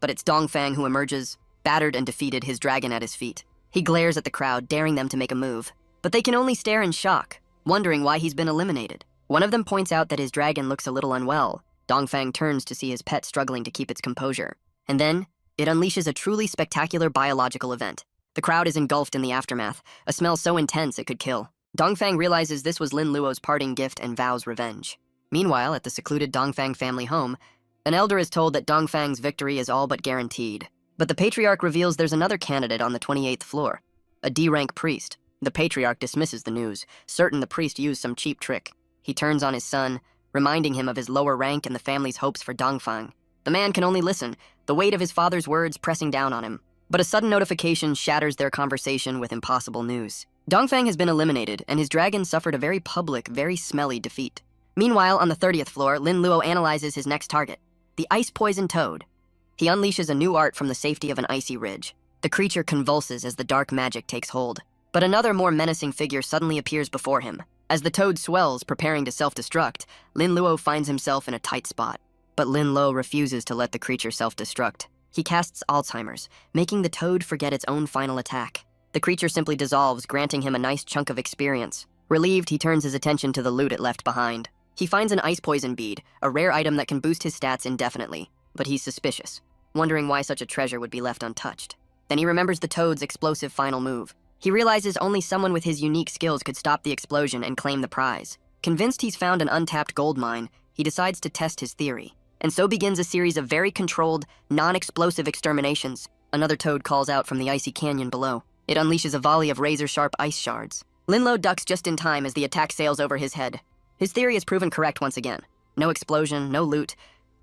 But it's Dongfang who emerges, battered and defeated, his dragon at his feet. He glares at the crowd, daring them to make a move. But they can only stare in shock, wondering why he's been eliminated. One of them points out that his dragon looks a little unwell. Dongfang turns to see his pet struggling to keep its composure. And then, it unleashes a truly spectacular biological event. The crowd is engulfed in the aftermath, a smell so intense it could kill. Dongfang realizes this was Lin Luo's parting gift and vows revenge. Meanwhile, at the secluded Dongfang family home, an elder is told that Dongfang's victory is all but guaranteed. But the patriarch reveals there's another candidate on the 28th floor, a D-rank priest. The patriarch dismisses the news, certain the priest used some cheap trick. He turns on his son, reminding him of his lower rank and the family's hopes for Dongfang. The man can only listen, the weight of his father's words pressing down on him. But a sudden notification shatters their conversation with impossible news. Dongfang has been eliminated, and his dragon suffered a very public, very smelly defeat. Meanwhile, on the 30th floor, Lin Luo analyzes his next target, the ice-poisoned toad. He unleashes a new art from the safety of an icy ridge. The creature convulses as the dark magic takes hold. But another more menacing figure suddenly appears before him. As the toad swells, preparing to self-destruct, Lin Luo finds himself in a tight spot. But Lin Luo refuses to let the creature self-destruct. He casts Alzheimer's, making the toad forget its own final attack. The creature simply dissolves, granting him a nice chunk of experience. Relieved, he turns his attention to the loot it left behind. He finds an ice poison bead, a rare item that can boost his stats indefinitely. But he's suspicious, wondering why such a treasure would be left untouched. Then he remembers the toad's explosive final move. He realizes only someone with his unique skills could stop the explosion and claim the prize. Convinced he's found an untapped gold mine, he decides to test his theory. And so begins a series of very controlled, non-explosive exterminations. Another toad calls out from the icy canyon below. It unleashes a volley of razor-sharp ice shards. Lin Luo ducks just in time as the attack sails over his head. His theory is proven correct once again. No explosion, no loot.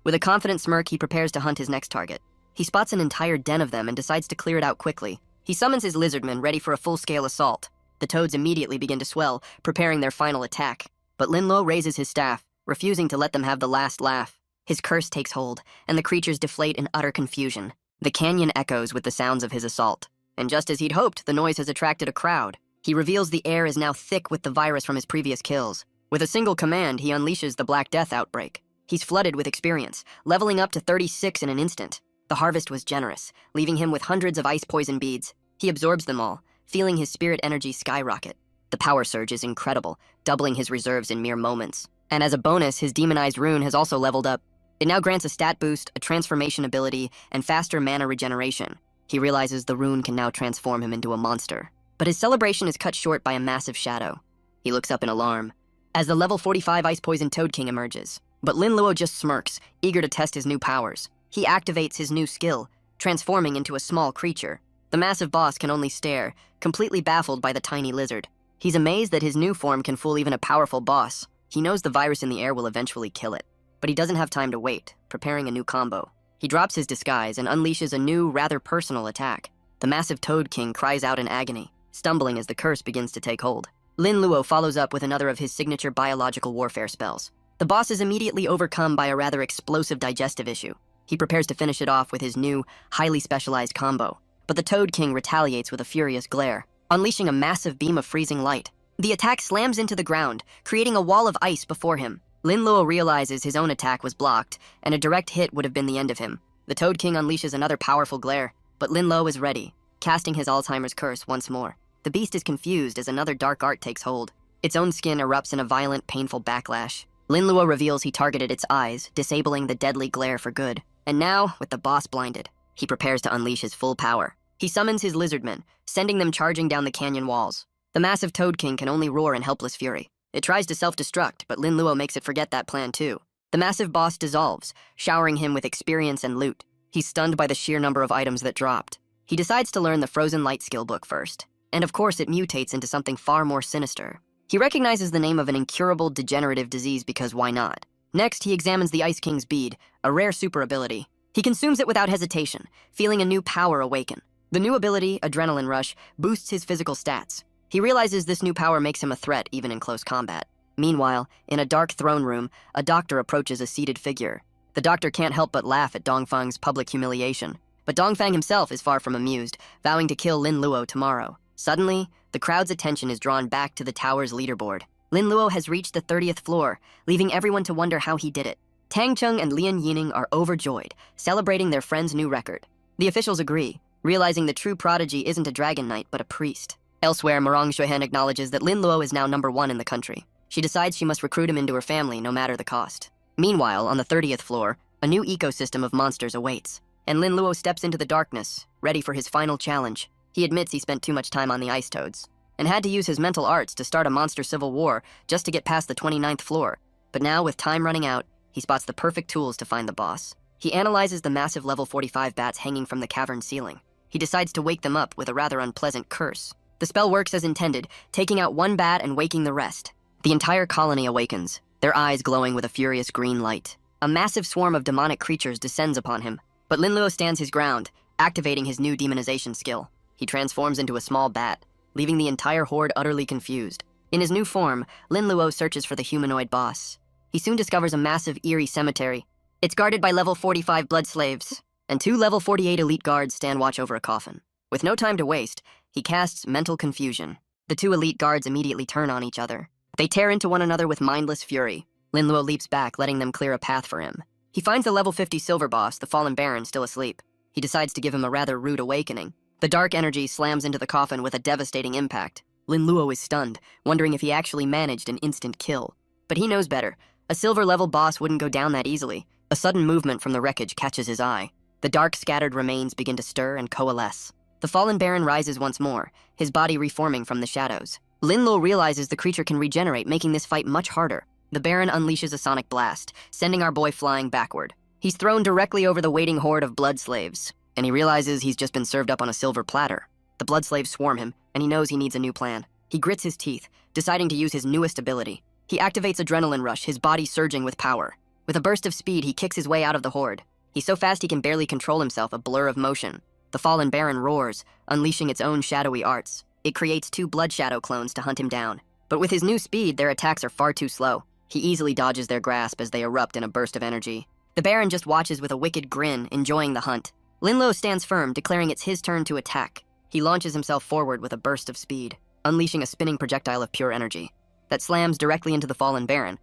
With a confident smirk, he prepares to hunt his next target. He spots an entire den of them and decides to clear it out quickly. He summons his lizardmen, ready for a full-scale assault. The toads immediately begin to swell, preparing their final attack. But Lin Luo raises his staff, refusing to let them have the last laugh. His curse takes hold, and the creatures deflate in utter confusion. The canyon echoes with the sounds of his assault. And just as he'd hoped, the noise has attracted a crowd. He reveals the air is now thick with the virus from his previous kills. With a single command, he unleashes the Black Death outbreak. He's flooded with experience, leveling up to 36 in an instant. The harvest was generous, leaving him with hundreds of ice poison beads. He absorbs them all, feeling his spirit energy skyrocket. The power surge is incredible, doubling his reserves in mere moments. And as a bonus, his demonized rune has also leveled up. It now grants a stat boost, a transformation ability, and faster mana regeneration. He realizes the rune can now transform him into a monster. But his celebration is cut short by a massive shadow. He looks up in alarm as the level 45 Ice Poison Toad King emerges. But Lin Luo just smirks, eager to test his new powers. He activates his new skill, transforming into a small creature. The massive boss can only stare, completely baffled by the tiny lizard. He's amazed that his new form can fool even a powerful boss. He knows the virus in the air will eventually kill it. But he doesn't have time to wait, preparing a new combo. He drops his disguise and unleashes a new, rather personal attack. The massive Toad King cries out in agony, stumbling as the curse begins to take hold. Lin Luo follows up with another of his signature biological warfare spells. The boss is immediately overcome by a rather explosive digestive issue. He prepares to finish it off with his new, highly specialized combo. But the Toad King retaliates with a furious glare, unleashing a massive beam of freezing light. The attack slams into the ground, creating a wall of ice before him. Lin Luo realizes his own attack was blocked, and a direct hit would have been the end of him. The Toad King unleashes another powerful glare, but Lin Luo is ready, casting his Alzheimer's curse once more. The beast is confused as another dark art takes hold. Its own skin erupts in a violent, painful backlash. Lin Luo reveals he targeted its eyes, disabling the deadly glare for good. And now, with the boss blinded, he prepares to unleash his full power. He summons his lizardmen, sending them charging down the canyon walls. The massive Toad King can only roar in helpless fury. It tries to self-destruct, but Lin Luo makes it forget that plan too. The massive boss dissolves, showering him with experience and loot. He's stunned by the sheer number of items that dropped. He decides to learn the Frozen Light skill book first. And of course it mutates into something far more sinister. He recognizes the name of an incurable degenerative disease because why not? Next, he examines the Ice King's bead, a rare super ability. He consumes it without hesitation, feeling a new power awaken. The new ability, Adrenaline Rush, boosts his physical stats. He realizes this new power makes him a threat even in close combat. Meanwhile, in a dark throne room, a doctor approaches a seated figure. The doctor can't help but laugh at Dongfang's public humiliation. But Dongfang himself is far from amused, vowing to kill Lin Luo tomorrow. Suddenly, the crowd's attention is drawn back to the tower's leaderboard. Lin Luo has reached the 30th floor, leaving everyone to wonder how he did it. Tang Cheng and Lian Yining are overjoyed, celebrating their friend's new record. The officials agree, realizing the true prodigy isn't a dragon knight but a priest. Elsewhere, Marang Shuihen acknowledges that Lin Luo is now #1 in the country. She decides she must recruit him into her family no matter the cost. Meanwhile, on the 30th floor, a new ecosystem of monsters awaits, and Lin Luo steps into the darkness, ready for his final challenge. He admits he spent too much time on the ice toads, and had to use his mental arts to start a monster civil war just to get past the 29th floor. But now, with time running out, he spots the perfect tools to find the boss. He analyzes the massive level 45 bats hanging from the cavern ceiling. He decides to wake them up with a rather unpleasant curse. The spell works as intended, taking out one bat and waking the rest. The entire colony awakens, their eyes glowing with a furious green light. A massive swarm of demonic creatures descends upon him, but Lin Luo stands his ground, activating his new demonization skill. He transforms into a small bat, leaving the entire horde utterly confused. In his new form, Lin Luo searches for the humanoid boss. He soon discovers a massive, eerie cemetery. It's guarded by level 45 blood slaves, and 2 level 48 elite guards stand watch over a coffin. With no time to waste, he casts Mental Confusion. The 2 elite guards immediately turn on each other. They tear into one another with mindless fury. Lin Luo leaps back, letting them clear a path for him. He finds the level 50 silver boss, the fallen baron, still asleep. He decides to give him a rather rude awakening. The dark energy slams into the coffin with a devastating impact. Lin Luo is stunned, wondering if he actually managed an instant kill. But he knows better. A silver-level boss wouldn't go down that easily. A sudden movement from the wreckage catches his eye. The dark, scattered remains begin to stir and coalesce. The fallen baron rises once more, his body reforming from the shadows. Lin Luo realizes the creature can regenerate, making this fight much harder. The baron unleashes a sonic blast, sending our boy flying backward. He's thrown directly over the waiting horde of blood slaves, and he realizes he's just been served up on a silver platter. The blood slaves swarm him, and he knows he needs a new plan. He grits his teeth, deciding to use his newest ability. He activates Adrenaline Rush, his body surging with power. With a burst of speed, he kicks his way out of the horde. He's so fast he can barely control himself, a blur of motion. The fallen baron roars, unleashing its own shadowy arts. It creates 2 blood shadow clones to hunt him down. But with his new speed, their attacks are far too slow. He easily dodges their grasp as they erupt in a burst of energy. The baron just watches with a wicked grin, enjoying the hunt. Lin Luo stands firm, declaring it's his turn to attack. He launches himself forward with a burst of speed, unleashing a spinning projectile of pure energy that slams directly into the fallen baron.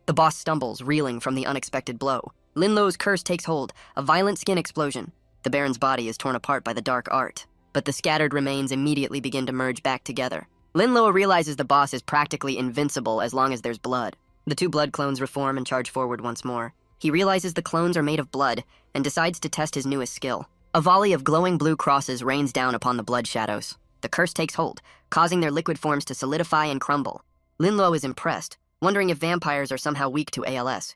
The boss stumbles, reeling from the unexpected blow. Lin Luo's curse takes hold, a violent skin explosion. The baron's body is torn apart by the dark art, but the scattered remains immediately begin to merge back together. Lin Luo realizes the boss is practically invincible as long as there's blood. The 2 blood clones reform and charge forward once more. He realizes the clones are made of blood and decides to test his newest skill. A volley of glowing blue crosses rains down upon the blood shadows. The curse takes hold, causing their liquid forms to solidify and crumble. Lin Luo is impressed, wondering if vampires are somehow weak to ALS.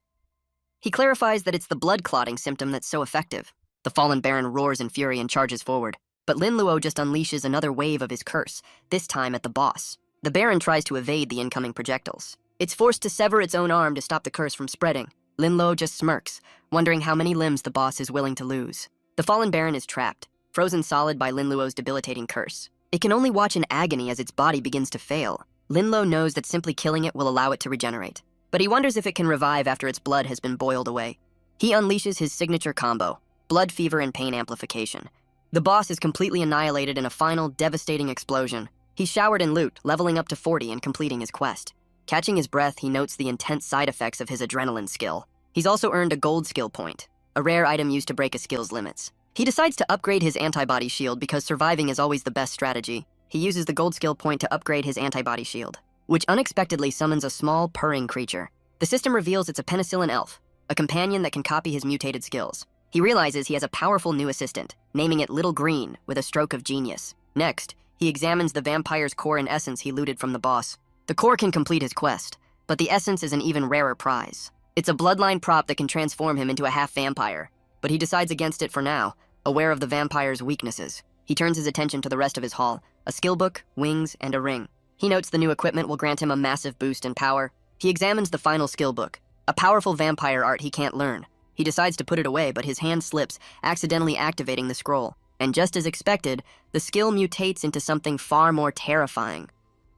He clarifies that it's the blood clotting symptom that's so effective. The fallen baron roars in fury and charges forward, but Lin Luo just unleashes another wave of his curse, this time at the boss. The baron tries to evade the incoming projectiles. It's forced to sever its own arm to stop the curse from spreading. Lin Luo just smirks, wondering how many limbs the boss is willing to lose. The fallen baron is trapped, frozen solid by Lin Luo's debilitating curse. It can only watch in agony as its body begins to fail. Lin Luo knows that simply killing it will allow it to regenerate, but he wonders if it can revive after its blood has been boiled away. He unleashes his signature combo, blood fever and pain amplification. The boss is completely annihilated in a final, devastating explosion. He's showered in loot, leveling up to 40 and completing his quest. Catching his breath, he notes the intense side effects of his adrenaline skill. He's also earned a gold skill point, a rare item used to break a skill's limits. He decides to upgrade his antibody shield because surviving is always the best strategy. He uses the gold skill point to upgrade his antibody shield, which unexpectedly summons a small, purring creature. The system reveals it's a penicillin elf, a companion that can copy his mutated skills. He realizes he has a powerful new assistant, naming it Little Green with a stroke of genius. Next, he examines the vampire's core and essence he looted from the boss. The core can complete his quest, but the essence is an even rarer prize. It's a bloodline prop that can transform him into a half-vampire, but he decides against it for now, aware of the vampire's weaknesses. He turns his attention to the rest of his haul, a skill book, wings, and a ring. He notes the new equipment will grant him a massive boost in power. He examines the final skill book, a powerful vampire art he can't learn. He decides to put it away, but his hand slips, accidentally activating the scroll. And just as expected, the skill mutates into something far more terrifying.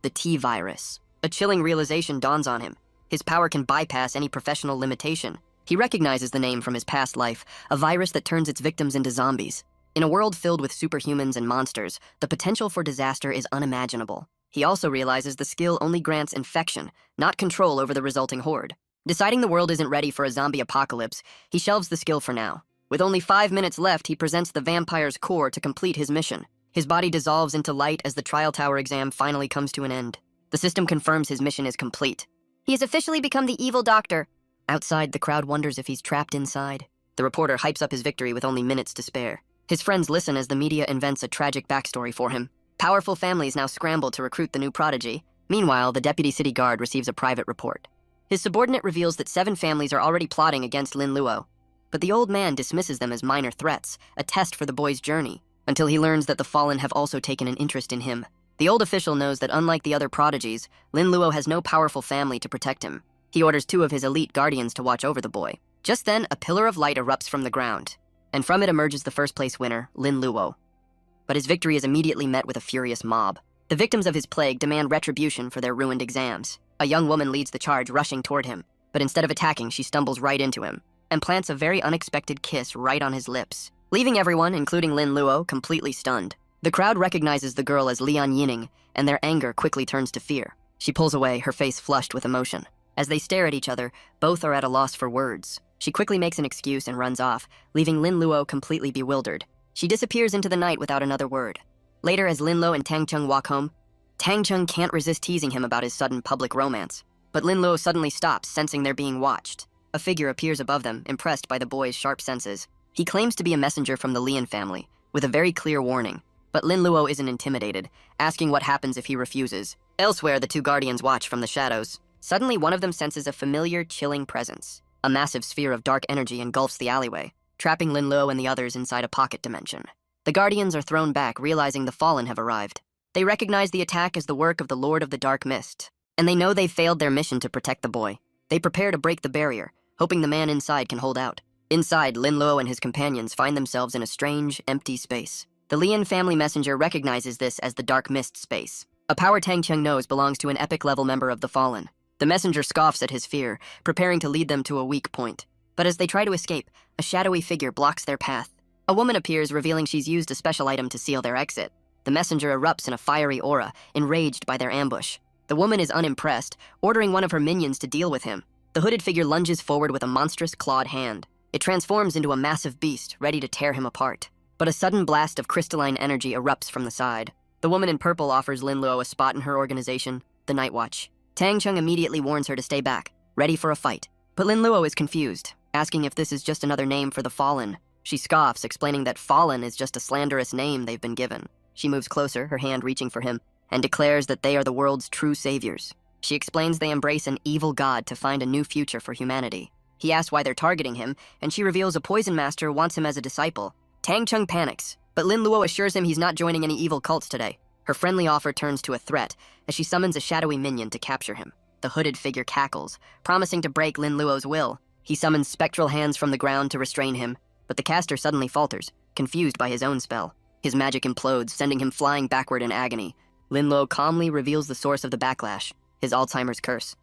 The T-virus. A chilling realization dawns on him. His power can bypass any professional limitation. He recognizes the name from his past life, a virus that turns its victims into zombies. In a world filled with superhumans and monsters, the potential for disaster is unimaginable. He also realizes the skill only grants infection, not control over the resulting horde. Deciding the world isn't ready for a zombie apocalypse, he shelves the skill for now. With only 5 minutes left, he presents the vampire's core to complete his mission. His body dissolves into light as the trial tower exam finally comes to an end. The system confirms his mission is complete. He has officially become the evil doctor. Outside, the crowd wonders if he's trapped inside. The reporter hypes up his victory with only minutes to spare. His friends listen as the media invents a tragic backstory for him. Powerful families now scramble to recruit the new prodigy. Meanwhile, the deputy city guard receives a private report. His subordinate reveals that 7 families are already plotting against Lin Luo. But the old man dismisses them as minor threats, a test for the boy's journey, until he learns that the fallen have also taken an interest in him. The old official knows that unlike the other prodigies, Lin Luo has no powerful family to protect him. He orders 2 of his elite guardians to watch over the boy. Just then, a pillar of light erupts from the ground, and from it emerges the first-place winner, Lin Luo. But his victory is immediately met with a furious mob. The victims of his plague demand retribution for their ruined exams. A young woman leads the charge, rushing toward him, but instead of attacking, she stumbles right into him and plants a very unexpected kiss right on his lips, leaving everyone, including Lin Luo, completely stunned. The crowd recognizes the girl as Lian Yining, and their anger quickly turns to fear. She pulls away, her face flushed with emotion. As they stare at each other, both are at a loss for words. She quickly makes an excuse and runs off, leaving Lin Luo completely bewildered. She disappears into the night without another word. Later, as Lin Luo and Tang Cheng walk home, Tang Cheng can't resist teasing him about his sudden public romance. But Lin Luo suddenly stops, sensing they're being watched. A figure appears above them, impressed by the boy's sharp senses. He claims to be a messenger from the Lian family, with a very clear warning. But Lin Luo isn't intimidated, asking what happens if he refuses. Elsewhere, the two guardians watch from the shadows. Suddenly, one of them senses a familiar, chilling presence. A massive sphere of dark energy engulfs the alleyway, trapping Lin Luo and the others inside a pocket dimension. The guardians are thrown back, realizing the fallen have arrived. They recognize the attack as the work of the Lord of the Dark Mist, and they know they've failed their mission to protect the boy. They prepare to break the barrier, hoping the man inside can hold out. Inside, Lin Luo and his companions find themselves in a strange, empty space. The Lian family messenger recognizes this as the Dark Mist space. A power Tang Cheng knows belongs to an epic-level member of the Fallen. The messenger scoffs at his fear, preparing to lead them to a weak point. But as they try to escape, a shadowy figure blocks their path. A woman appears, revealing she's used a special item to seal their exit. The messenger erupts in a fiery aura, enraged by their ambush. The woman is unimpressed, ordering one of her minions to deal with him. The hooded figure lunges forward with a monstrous clawed hand. It transforms into a massive beast, ready to tear him apart. But a sudden blast of crystalline energy erupts from the side. The woman in purple offers Lin Luo a spot in her organization, the Night Watch. Tang Cheng immediately warns her to stay back, ready for a fight. But Lin Luo is confused, asking if this is just another name for the Fallen. She scoffs, explaining that Fallen is just a slanderous name they've been given. She moves closer, her hand reaching for him, and declares that they are the world's true saviors. She explains they embrace an evil god to find a new future for humanity. He asks why they're targeting him, and she reveals a poison master wants him as a disciple. Tang Cheng panics, but Lin Luo assures him he's not joining any evil cults today. Her friendly offer turns to a threat as she summons a shadowy minion to capture him. The hooded figure cackles, promising to break Lin Luo's will. He summons spectral hands from the ground to restrain him, but the caster suddenly falters, confused by his own spell. His magic implodes, sending him flying backward in agony. Lin Luo calmly reveals the source of the backlash, his Alzheimer's curse.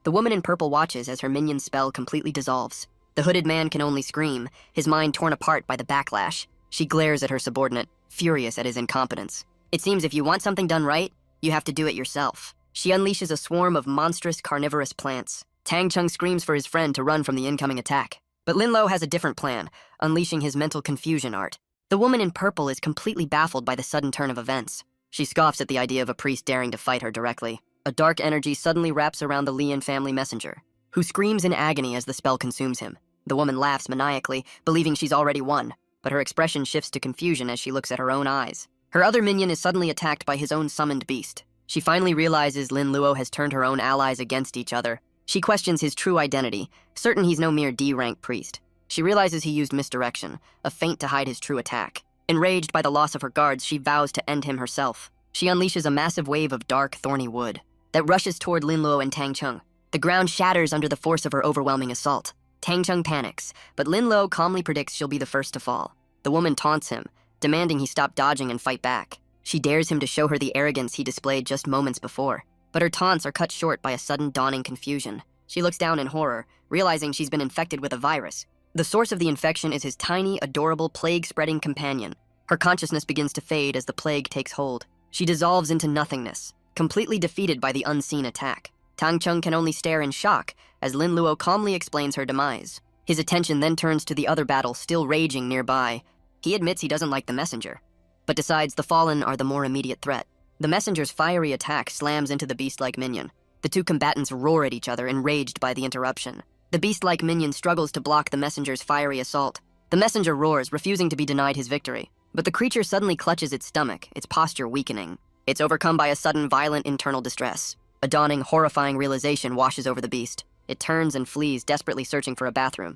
The woman in purple watches as her minion's spell completely dissolves. The hooded man can only scream, his mind torn apart by the backlash. She glares at her subordinate, furious at his incompetence. It seems if you want something done right, you have to do it yourself. She unleashes a swarm of monstrous carnivorous plants. Tang Cheng screams for his friend to run from the incoming attack. But Lin Luo has a different plan, unleashing his mental confusion art. The woman in purple is completely baffled by the sudden turn of events. She scoffs at the idea of a priest daring to fight her directly. A dark energy suddenly wraps around the Lian family messenger, who screams in agony as the spell consumes him. The woman laughs maniacally, believing she's already won, but her expression shifts to confusion as she looks at her own eyes. Her other minion is suddenly attacked by his own summoned beast. She finally realizes Lin Luo has turned her own allies against each other. She questions his true identity, certain he's no mere D-rank priest. She realizes he used misdirection, a feint to hide his true attack. Enraged by the loss of her guards, she vows to end him herself. She unleashes a massive wave of dark, thorny wood that rushes toward Lin Luo and Tang Cheng. The ground shatters under the force of her overwhelming assault. Tang Cheng panics, but Lin Luo calmly predicts she'll be the first to fall. The woman taunts him, demanding he stop dodging and fight back. She dares him to show her the arrogance he displayed just moments before. But her taunts are cut short by a sudden dawning confusion. She looks down in horror, realizing she's been infected with a virus. The source of the infection is his tiny, adorable, plague-spreading companion. Her consciousness begins to fade as the plague takes hold. She dissolves into nothingness, completely defeated by the unseen attack. Tang Cheng can only stare in shock as Lin Luo calmly explains her demise. His attention then turns to the other battle still raging nearby. He admits he doesn't like the messenger, but decides the Fallen are the more immediate threat. The messenger's fiery attack slams into the beast-like minion. The two combatants roar at each other, enraged by the interruption. The beast-like minion struggles to block the messenger's fiery assault. The messenger roars, refusing to be denied his victory. But the creature suddenly clutches its stomach, its posture weakening. It's overcome by a sudden violent internal distress. A dawning, horrifying realization washes over the beast. It turns and flees, desperately searching for a bathroom.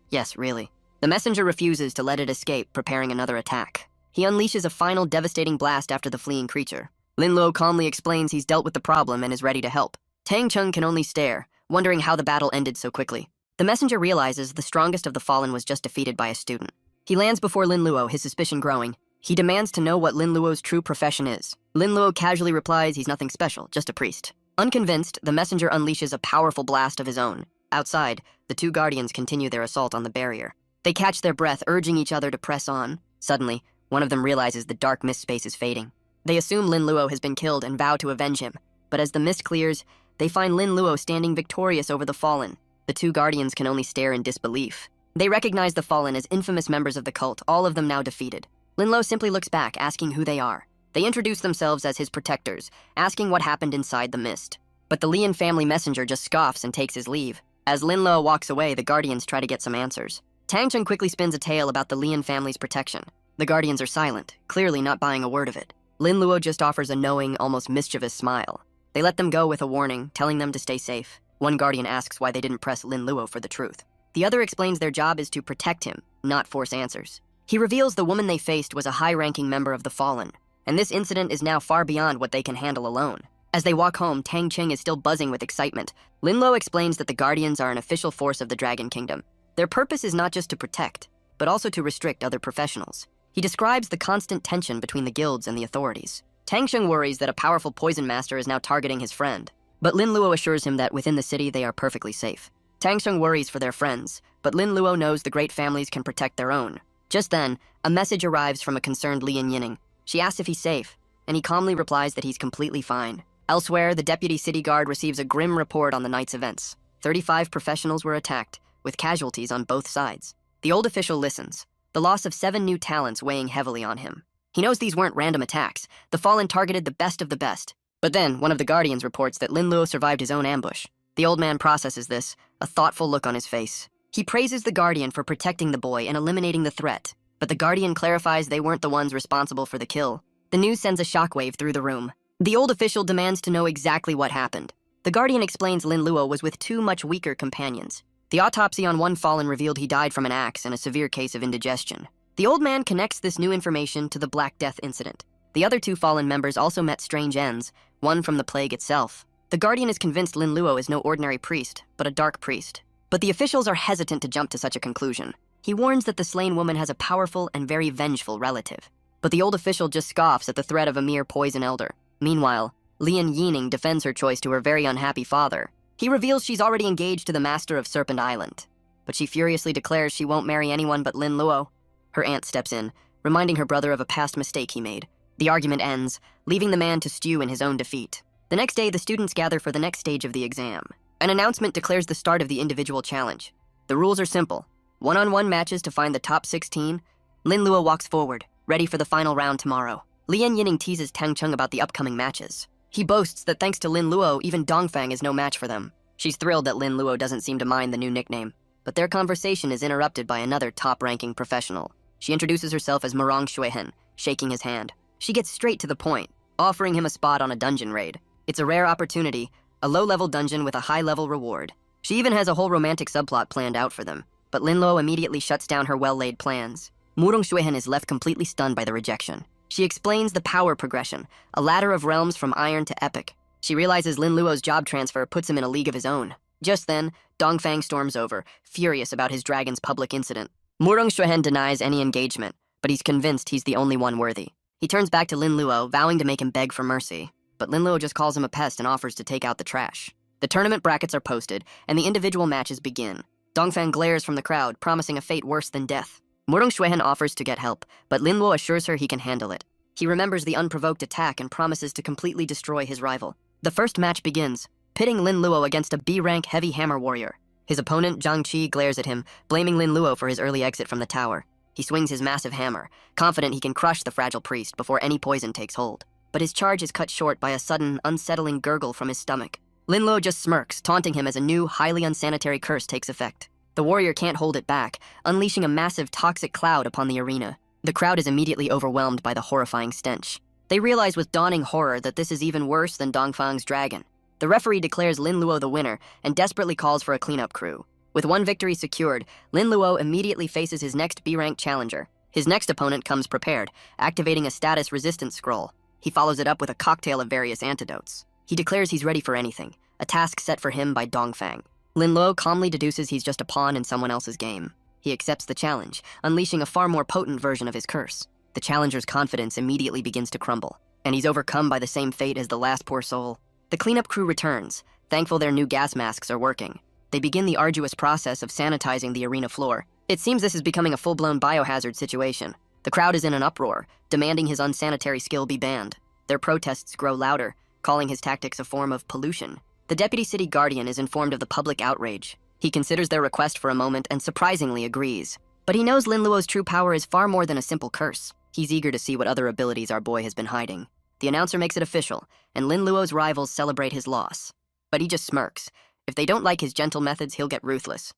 Yes, really. The messenger refuses to let it escape, preparing another attack. He unleashes a final devastating blast after the fleeing creature. Lin Luo calmly explains he's dealt with the problem and is ready to help. Tang Cheng can only stare, wondering how the battle ended so quickly. The messenger realizes the strongest of the fallen was just defeated by a student. He lands before Lin Luo, his suspicion growing. He demands to know what Lin Luo's true profession is. Lin Luo casually replies he's nothing special, just a priest. Unconvinced, the messenger unleashes a powerful blast of his own. Outside, the two guardians continue their assault on the barrier. They catch their breath, urging each other to press on. Suddenly, one of them realizes the dark mist space is fading. They assume Lin Luo has been killed and vow to avenge him. But as the mist clears, they find Lin Luo standing victorious over the fallen. The two guardians can only stare in disbelief. They recognize the fallen as infamous members of the cult, all of them now defeated. Lin Luo simply looks back, asking who they are. They introduce themselves as his protectors, asking what happened inside the mist. But the Lian family messenger just scoffs and takes his leave. As Lin Luo walks away, the guardians try to get some answers. Tang Cheng quickly spins a tale about the Lian family's protection. The guardians are silent, clearly not buying a word of it. Lin Luo just offers a knowing, almost mischievous smile. They let them go with a warning, telling them to stay safe. One guardian asks why they didn't press Lin Luo for the truth. The other explains their job is to protect him, not force answers. He reveals the woman they faced was a high-ranking member of the Fallen, and this incident is now far beyond what they can handle alone. As they walk home, Tang Cheng is still buzzing with excitement. Lin Luo explains that the Guardians are an official force of the Dragon Kingdom. Their purpose is not just to protect, but also to restrict other professionals. He describes the constant tension between the guilds and the authorities. Tang Cheng worries that a powerful poison master is now targeting his friend, but Lin Luo assures him that within the city they are perfectly safe. Tang Cheng worries for their friends, but Lin Luo knows the great families can protect their own. Just then, a message arrives from a concerned Lian Yining. She asks if he's safe, and he calmly replies that he's completely fine. Elsewhere, the deputy city guard receives a grim report on the night's events. 35 professionals were attacked, with casualties on both sides. The old official listens, the loss of 7 new talents weighing heavily on him. He knows these weren't random attacks. The Fallen targeted the best of the best. But then, one of the Guardians reports that Lin Luo survived his own ambush. The old man processes this, a thoughtful look on his face. He praises the Guardian for protecting the boy and eliminating the threat, but the Guardian clarifies they weren't the ones responsible for the kill. The news sends a shockwave through the room. The old official demands to know exactly what happened. The Guardian explains Lin Luo was with 2 much weaker companions. The autopsy on one Fallen revealed he died from an axe and a severe case of indigestion. The old man connects this new information to the Black Death incident. The other 2 Fallen members also met strange ends, one from the plague itself. The Guardian is convinced Lin Luo is no ordinary priest, but a dark priest. But the officials are hesitant to jump to such a conclusion. He warns that the slain woman has a powerful and very vengeful relative. But the old official just scoffs at the threat of a mere poison elder. Meanwhile, Lian Yining defends her choice to her very unhappy father. He reveals she's already engaged to the master of Serpent Island, but she furiously declares she won't marry anyone but Lin Luo. Her aunt steps in, reminding her brother of a past mistake he made. The argument ends, leaving the man to stew in his own defeat. The next day, the students gather for the next stage of the exam. An announcement declares the start of the individual challenge. The rules are simple. One-on-one matches to find the top 16. Lin Luo walks forward, ready for the final round tomorrow. Lian Yining teases Tang Cheng about the upcoming matches. He boasts that thanks to Lin Luo, even Dongfang is no match for them. She's thrilled that Lin Luo doesn't seem to mind the new nickname. But their conversation is interrupted by another top-ranking professional. She introduces herself as Murong Xuehen, shaking his hand. She gets straight to the point, offering him a spot on a dungeon raid. It's a rare opportunity, a low-level dungeon with a high-level reward. She even has a whole romantic subplot planned out for them. But Lin Luo immediately shuts down her well-laid plans. Murong Xuehen is left completely stunned by the rejection. She explains the power progression, a ladder of realms from iron to epic. She realizes Lin Luo's job transfer puts him in a league of his own. Just then, Dongfang storms over, furious about his dragon's public incident. Murong Xuehen denies any engagement, but he's convinced he's the only one worthy. He turns back to Lin Luo, vowing to make him beg for mercy. But Lin Luo just calls him a pest and offers to take out the trash. The tournament brackets are posted, and the individual matches begin. Dongfang glares from the crowd, promising a fate worse than death. Murong Xuehen offers to get help, but Lin Luo assures her he can handle it. He remembers the unprovoked attack and promises to completely destroy his rival. The first match begins, pitting Lin Luo against a B-rank heavy hammer warrior. His opponent, Zhang Qi, glares at him, blaming Lin Luo for his early exit from the tower. He swings his massive hammer, confident he can crush the fragile priest before any poison takes hold. But his charge is cut short by a sudden, unsettling gurgle from his stomach. Lin Luo just smirks, taunting him as a new, highly unsanitary curse takes effect. The warrior can't hold it back, unleashing a massive toxic cloud upon the arena. The crowd is immediately overwhelmed by the horrifying stench. They realize with dawning horror that this is even worse than Dongfang's dragon. The referee declares Lin Luo the winner and desperately calls for a cleanup crew. With one victory secured, Lin Luo immediately faces his next B-rank challenger. His next opponent comes prepared, activating a status resistance scroll. He follows it up with a cocktail of various antidotes. He declares he's ready for anything, a task set for him by Dongfang. Lin Luo calmly deduces he's just a pawn in someone else's game. He accepts the challenge, unleashing a far more potent version of his curse. The challenger's confidence immediately begins to crumble, and he's overcome by the same fate as the last poor soul. The cleanup crew returns, thankful their new gas masks are working. They begin the arduous process of sanitizing the arena floor. It seems this is becoming a full-blown biohazard situation. The crowd is in an uproar, demanding his unsanitary skill be banned. Their protests grow louder, calling his tactics a form of pollution. The deputy city guardian is informed of the public outrage. He considers their request for a moment and surprisingly agrees. But he knows Lin Luo's true power is far more than a simple curse. He's eager to see what other abilities our boy has been hiding. The announcer makes it official, and Lin Luo's rivals celebrate his loss. But he just smirks. If they don't like his gentle methods, he'll get ruthless.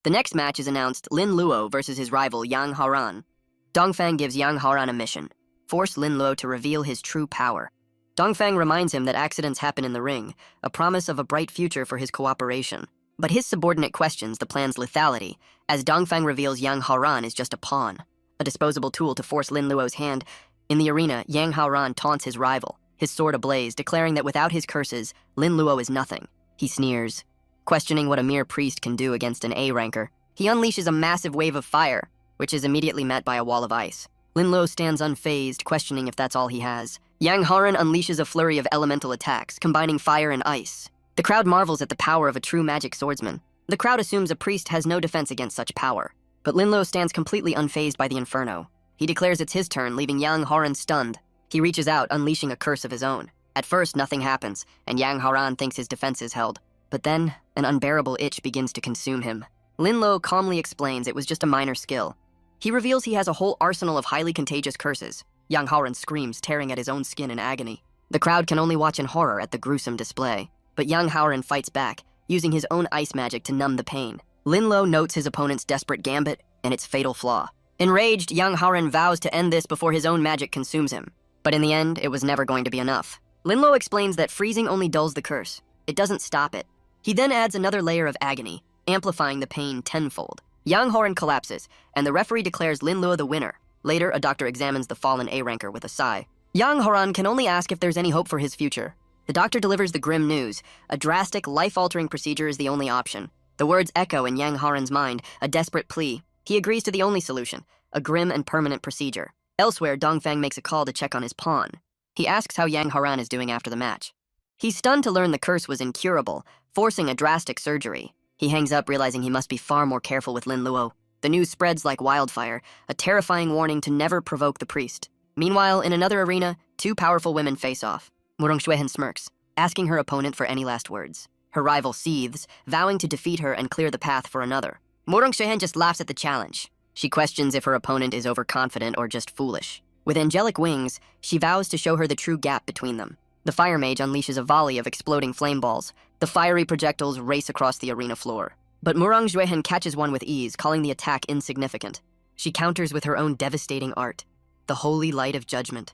The next match is announced Lin Luo versus his rival Yang Haoran. Dongfang gives Yang Haoran a mission: force Lin Luo to reveal his true power. Dongfang reminds him that accidents happen in the ring, a promise of a bright future for his cooperation. But his subordinate questions the plan's lethality, as Dongfang reveals Yang Haoran is just a pawn, a disposable tool to force Lin Luo's hand. In the arena, Yang Haoran taunts his rival, his sword ablaze, declaring that without his curses, Lin Luo is nothing. He sneers, questioning what a mere priest can do against an A-ranker. He unleashes a massive wave of fire, which is immediately met by a wall of ice. Lin Luo stands unfazed, questioning if that's all he has. Yang Haoran unleashes a flurry of elemental attacks, combining fire and ice. The crowd marvels at the power of a true magic swordsman. The crowd assumes a priest has no defense against such power. But Lin Luo stands completely unfazed by the inferno. He declares it's his turn, leaving Yang Haoran stunned. He reaches out, unleashing a curse of his own. At first, nothing happens, and Yang Haoran thinks his defense is held. But then, an unbearable itch begins to consume him. Lin Luo calmly explains it was just a minor skill. He reveals he has a whole arsenal of highly contagious curses. Yang Haoran screams, tearing at his own skin in agony. The crowd can only watch in horror at the gruesome display. But Yang Haoran fights back, using his own ice magic to numb the pain. Lin Luo notes his opponent's desperate gambit and its fatal flaw. Enraged, Yang Haoran vows to end this before his own magic consumes him. But in the end, it was never going to be enough. Lin Luo explains that freezing only dulls the curse. It doesn't stop it. He then adds another layer of agony, amplifying the pain tenfold. Yang Haoran collapses, and the referee declares Lin Luo the winner. Later, a doctor examines the fallen A-ranker with a sigh. Yang Haoran can only ask if there's any hope for his future. The doctor delivers the grim news. A drastic, life-altering procedure is the only option. The words echo in Yang Haoran's mind, a desperate plea. He agrees to the only solution, a grim and permanent procedure. Elsewhere, Dongfang makes a call to check on his pawn. He asks how Yang Haoran is doing after the match. He's stunned to learn the curse was incurable, forcing a drastic surgery. He hangs up, realizing he must be far more careful with Lin Luo. The news spreads like wildfire, a terrifying warning to never provoke the priest. Meanwhile, in another arena, two powerful women face off. Murong Xuehen smirks, asking her opponent for any last words. Her rival seethes, vowing to defeat her and clear the path for another. Murong Xuehen just laughs at the challenge. She questions if her opponent is overconfident or just foolish. With angelic wings, she vows to show her the true gap between them. The fire mage unleashes a volley of exploding flame balls. The fiery projectiles race across the arena floor. But Murong Xuehen catches one with ease, calling the attack insignificant. She counters with her own devastating art, the holy light of judgment.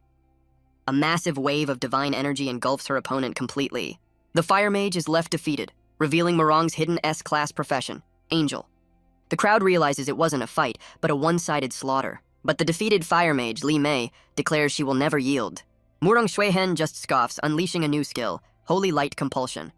A massive wave of divine energy engulfs her opponent completely. The fire mage is left defeated, revealing Murong's hidden S-class profession, Angel. The crowd realizes it wasn't a fight, but a one-sided slaughter. But the defeated fire mage, Li Mei, declares she will never yield. Murong Xuehen just scoffs, unleashing a new skill, Holy Light Compulsion.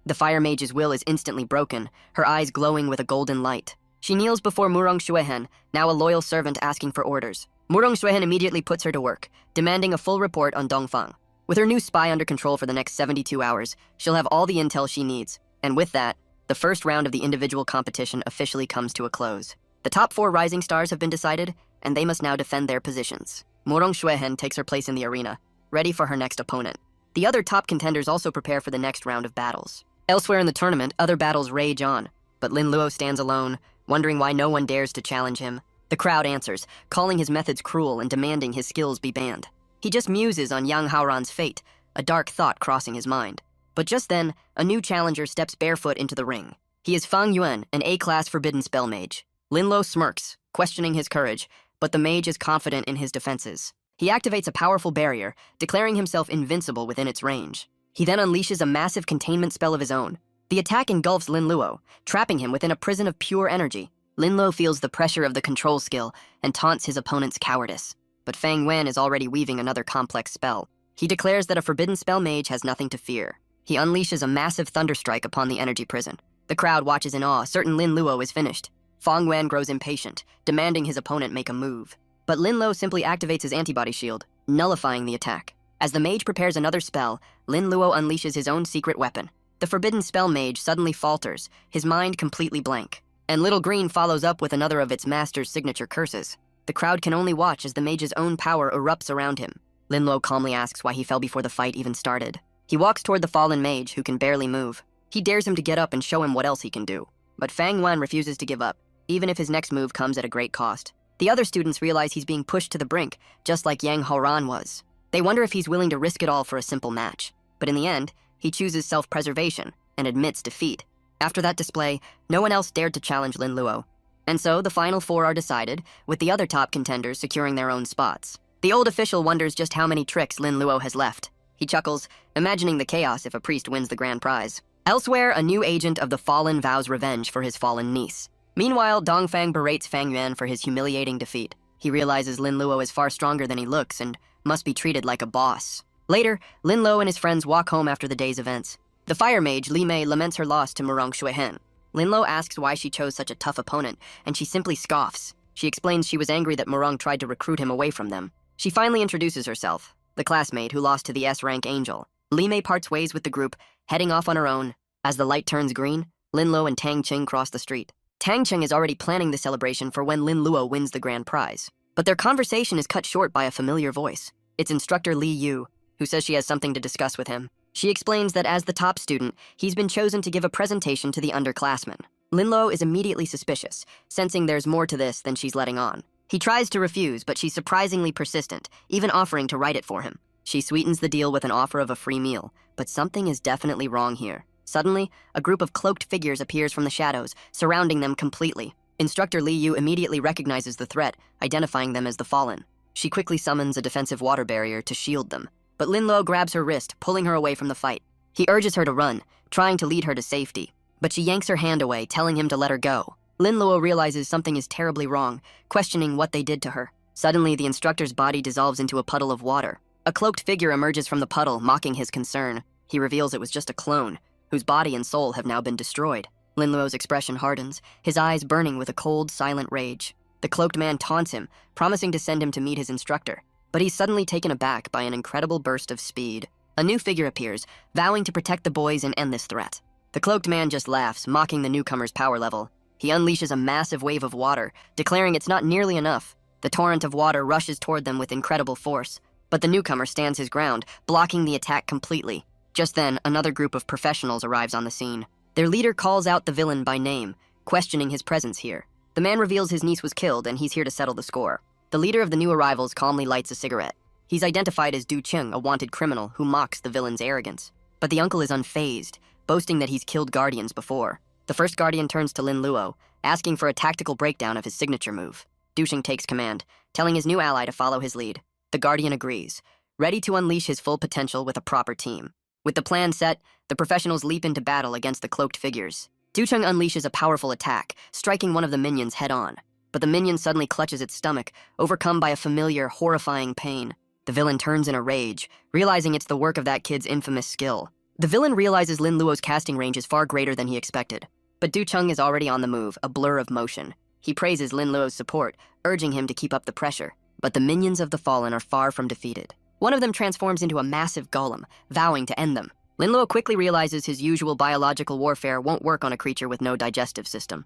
The fire mage's will is instantly broken, her eyes glowing with a golden light. She kneels before Murong Xuehen, now a loyal servant asking for orders. Murong Xuehen immediately puts her to work, demanding a full report on Dongfang. With her new spy under control for the next 72 hours, she'll have all the intel she needs. And with that, the first round of the individual competition officially comes to a close. The top 4 rising stars have been decided, and they must now defend their positions. Murong Xuehen takes her place in the arena, ready for her next opponent. The other top contenders also prepare for the next round of battles. Elsewhere in the tournament, other battles rage on, but Lin Luo stands alone, wondering why no one dares to challenge him. The crowd answers, calling his methods cruel and demanding his skills be banned. He just muses on Yang Haoran's fate, a dark thought crossing his mind. But just then, a new challenger steps barefoot into the ring. He is Fang Yuan, an A-class forbidden spell mage. Lin Luo smirks, questioning his courage, but the mage is confident in his defenses. He activates a powerful barrier, declaring himself invincible within its range. He then unleashes a massive containment spell of his own. The attack engulfs Lin Luo, trapping him within a prison of pure energy. Lin Luo feels the pressure of the control skill and taunts his opponent's cowardice. But Fang Yuan is already weaving another complex spell. He declares that a forbidden spell mage has nothing to fear. He unleashes a massive thunderstrike upon the energy prison. The crowd watches in awe, certain Lin Luo is finished. Fong Yuan grows impatient, demanding his opponent make a move. But Lin Luo simply activates his antibody shield, nullifying the attack. As the mage prepares another spell, Lin Luo unleashes his own secret weapon. The forbidden spell mage suddenly falters, his mind completely blank. And Little Green follows up with another of its master's signature curses. The crowd can only watch as the mage's own power erupts around him. Lin Luo calmly asks why he fell before the fight even started. He walks toward the fallen mage, who can barely move. He dares him to get up and show him what else he can do. But Fang Yuan refuses to give up, even if his next move comes at a great cost. The other students realize he's being pushed to the brink, just like Yang Haoran was. They wonder if he's willing to risk it all for a simple match. But in the end, he chooses self-preservation and admits defeat. After that display, no one else dared to challenge Lin Luo. And so, the final four are decided, with the other top contenders securing their own spots. The old official wonders just how many tricks Lin Luo has left. He chuckles, imagining the chaos if a priest wins the grand prize. Elsewhere, a new agent of the Fallen vows revenge for his fallen niece. Meanwhile, Dongfang berates Fang Yuan for his humiliating defeat. He realizes Lin Luo is far stronger than he looks and must be treated like a boss. Later, Lin Luo and his friends walk home after the day's events. The fire mage, Li Mei, laments her loss to Murong Shuihen. Lin Luo asks why she chose such a tough opponent, and she simply scoffs. She explains she was angry that Murong tried to recruit him away from them. She finally introduces herself, the classmate who lost to the S-rank angel. Li Mei parts ways with the group, heading off on her own. As the light turns green, Lin Luo and Tang Qing cross the street. Tang Qing is already planning the celebration for when Lin Luo wins the grand prize. But their conversation is cut short by a familiar voice. It's instructor Li Yu, who says she has something to discuss with him. She explains that as the top student, he's been chosen to give a presentation to the underclassmen. Lin Luo is immediately suspicious, sensing there's more to this than she's letting on. He tries to refuse, but she's surprisingly persistent, even offering to write it for him. She sweetens the deal with an offer of a free meal, but something is definitely wrong here. Suddenly, a group of cloaked figures appears from the shadows, surrounding them completely. Instructor Li Yu immediately recognizes the threat, identifying them as the Fallen. She quickly summons a defensive water barrier to shield them. But Lin Luo grabs her wrist, pulling her away from the fight. He urges her to run, trying to lead her to safety. But she yanks her hand away, telling him to let her go. Lin Luo realizes something is terribly wrong, questioning what they did to her. Suddenly, the instructor's body dissolves into a puddle of water. A cloaked figure emerges from the puddle, mocking his concern. He reveals it was just a clone, whose body and soul have now been destroyed. Lin Luo's expression hardens, his eyes burning with a cold, silent rage. The cloaked man taunts him, promising to send him to meet his instructor. But he's suddenly taken aback by an incredible burst of speed. A new figure appears, vowing to protect the boys and end this threat. The cloaked man just laughs, mocking the newcomer's power level. He unleashes a massive wave of water, declaring it's not nearly enough. The torrent of water rushes toward them with incredible force. But the newcomer stands his ground, blocking the attack completely. Just then, another group of professionals arrives on the scene. Their leader calls out the villain by name, questioning his presence here. The man reveals his niece was killed and he's here to settle the score. The leader of the new arrivals calmly lights a cigarette. He's identified as Du Qing, a wanted criminal who mocks the villain's arrogance. But the uncle is unfazed, boasting that he's killed guardians before. The first guardian turns to Lin Luo, asking for a tactical breakdown of his signature move. Du Qing takes command, telling his new ally to follow his lead. The guardian agrees, ready to unleash his full potential with a proper team. With the plan set, the professionals leap into battle against the cloaked figures. Du Qing unleashes a powerful attack, striking one of the minions head-on. But the minion suddenly clutches its stomach, overcome by a familiar, horrifying pain. The villain turns in a rage, realizing it's the work of that kid's infamous skill. The villain realizes Lin Luo's casting range is far greater than he expected. But Du Qing is already on the move, a blur of motion. He praises Lin Luo's support, urging him to keep up the pressure. But the minions of the Fallen are far from defeated. One of them transforms into a massive golem, vowing to end them. Lin Luo quickly realizes his usual biological warfare won't work on a creature with no digestive system.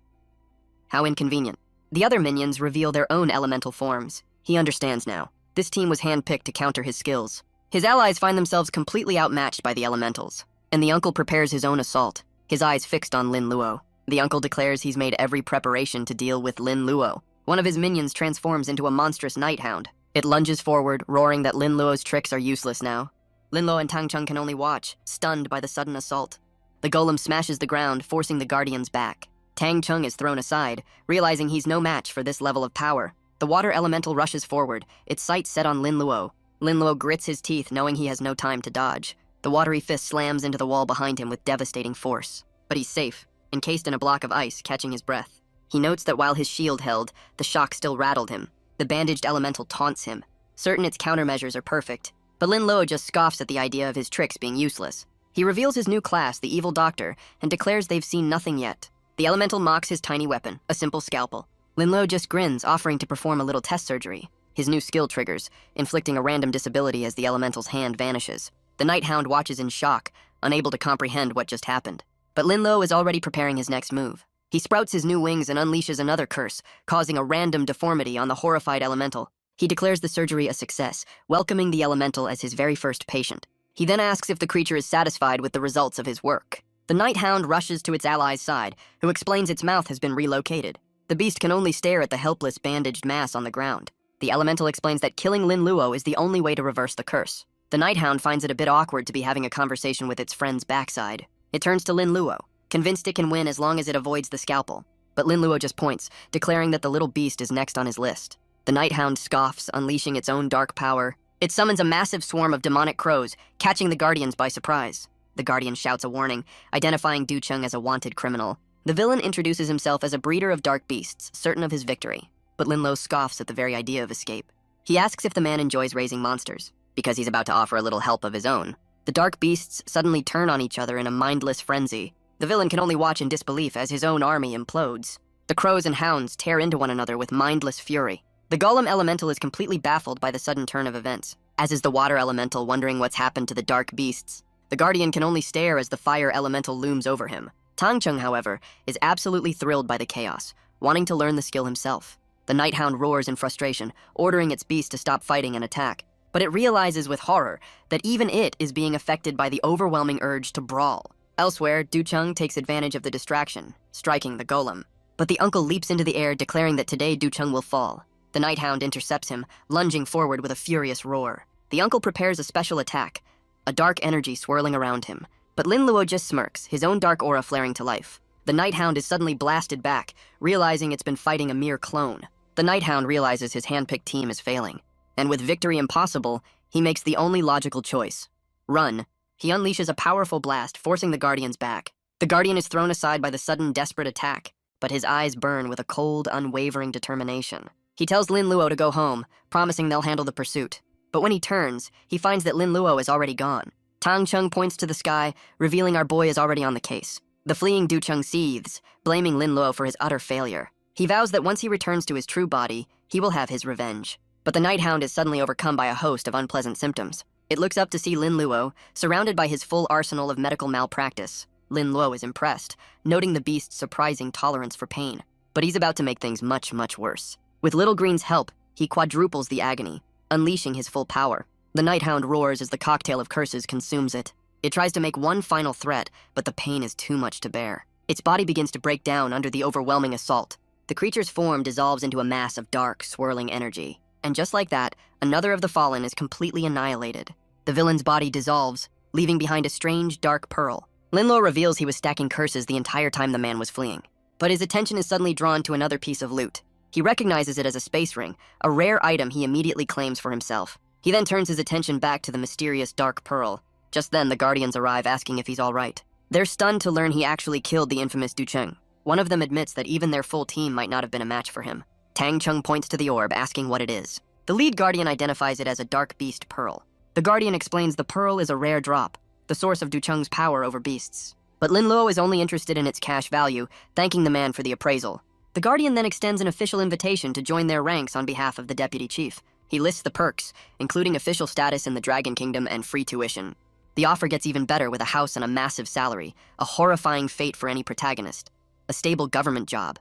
How inconvenient. The other minions reveal their own elemental forms. He understands now. This team was handpicked to counter his skills. His allies find themselves completely outmatched by the elementals, and the uncle prepares his own assault, his eyes fixed on Lin Luo. The uncle declares he's made every preparation to deal with Lin Luo. One of his minions transforms into a monstrous night hound. It lunges forward, roaring that Lin Luo's tricks are useless now. Lin Luo and Tang Cheng can only watch, stunned by the sudden assault. The golem smashes the ground, forcing the guardians back. Tang Cheng is thrown aside, realizing he's no match for this level of power. The water elemental rushes forward, its sights set on Lin Luo. Lin Luo grits his teeth, knowing he has no time to dodge. The watery fist slams into the wall behind him with devastating force. But he's safe, encased in a block of ice, catching his breath. He notes that while his shield held, the shock still rattled him. The bandaged elemental taunts him, certain its countermeasures are perfect. But Lin Luo just scoffs at the idea of his tricks being useless. He reveals his new class, the Evil Doctor, and declares they've seen nothing yet. The elemental mocks his tiny weapon, a simple scalpel. Linluo just grins, offering to perform a little test surgery. His new skill triggers, inflicting a random disability as the elemental's hand vanishes. The Night Hound watches in shock, unable to comprehend what just happened. But Linluo is already preparing his next move. He sprouts his new wings and unleashes another curse, causing a random deformity on the horrified elemental. He declares the surgery a success, welcoming the elemental as his very first patient. He then asks if the creature is satisfied with the results of his work. The Night Hound rushes to its ally's side, who explains its mouth has been relocated. The beast can only stare at the helpless, bandaged mass on the ground. The elemental explains that killing Linluo is the only way to reverse the curse. The Night Hound finds it a bit awkward to be having a conversation with its friend's backside. It turns to Linluo, convinced it can win as long as it avoids the scalpel. But Linluo just points, declaring that the little beast is next on his list. The Night Hound scoffs, unleashing its own dark power. It summons a massive swarm of demonic crows, catching the Guardians by surprise. The Guardian shouts a warning, identifying Du Cheng as a wanted criminal. The villain introduces himself as a breeder of dark beasts, certain of his victory. But Linluo scoffs at the very idea of escape. He asks if the man enjoys raising monsters, because he's about to offer a little help of his own. The dark beasts suddenly turn on each other in a mindless frenzy. The villain can only watch in disbelief as his own army implodes. The crows and hounds tear into one another with mindless fury. The Golem elemental is completely baffled by the sudden turn of events, as is the water elemental wondering what's happened to the dark beasts. The Guardian can only stare as the fire elemental looms over him. Tang Cheng, however, is absolutely thrilled by the chaos, wanting to learn the skill himself. The Night Hound roars in frustration, ordering its beast to stop fighting and attack. But it realizes with horror that even it is being affected by the overwhelming urge to brawl. Elsewhere, Du Cheng takes advantage of the distraction, striking the Golem. But the uncle leaps into the air, declaring that today Du Cheng will fall. The Night Hound intercepts him, lunging forward with a furious roar. The uncle prepares a special attack, a dark energy swirling around him. But Linluo just smirks, his own dark aura flaring to life. The Night Hound is suddenly blasted back, realizing it's been fighting a mere clone. The Night Hound realizes his handpicked team is failing. And with victory impossible, he makes the only logical choice. Run. He unleashes a powerful blast, forcing the Guardians back. The Guardian is thrown aside by the sudden, desperate attack, but his eyes burn with a cold, unwavering determination. He tells Linluo to go home, promising they'll handle the pursuit. But when he turns, he finds that Linluo is already gone. Tang Cheng points to the sky, revealing our boy is already on the case. The fleeing Du Cheng seethes, blaming Linluo for his utter failure. He vows that once he returns to his true body, he will have his revenge. But the Night Hound is suddenly overcome by a host of unpleasant symptoms. It looks up to see Linluo, surrounded by his full arsenal of medical malpractice. Linluo is impressed, noting the beast's surprising tolerance for pain. But he's about to make things much, much worse. With Little Green's help, he quadruples the agony, unleashing his full power. The Night Hound roars as the cocktail of curses consumes it. It tries to make one final threat, but the pain is too much to bear. Its body begins to break down under the overwhelming assault. The creature's form dissolves into a mass of dark, swirling energy. And just like that, another of the fallen is completely annihilated. The villain's body dissolves, leaving behind a strange, dark pearl. Linluo reveals he was stacking curses the entire time the man was fleeing. But his attention is suddenly drawn to another piece of loot. He recognizes it as a space ring, a rare item he immediately claims for himself. He then turns his attention back to the mysterious dark pearl. Just then, the Guardians arrive asking if he's all right. They're stunned to learn he actually killed the infamous Du Cheng. One of them admits that even their full team might not have been a match for him. Tang Cheng points to the orb, asking what it is. The lead Guardian identifies it as a dark beast pearl. The Guardian explains the pearl is a rare drop, the source of Du Cheng's power over beasts. But Linluo is only interested in its cash value, thanking the man for the appraisal. The Guardian then extends an official invitation to join their ranks on behalf of the Deputy Chief. He lists the perks, including official status in the Dragon Kingdom and free tuition. The offer gets even better with a house and a massive salary, a horrifying fate for any protagonist, a stable government job.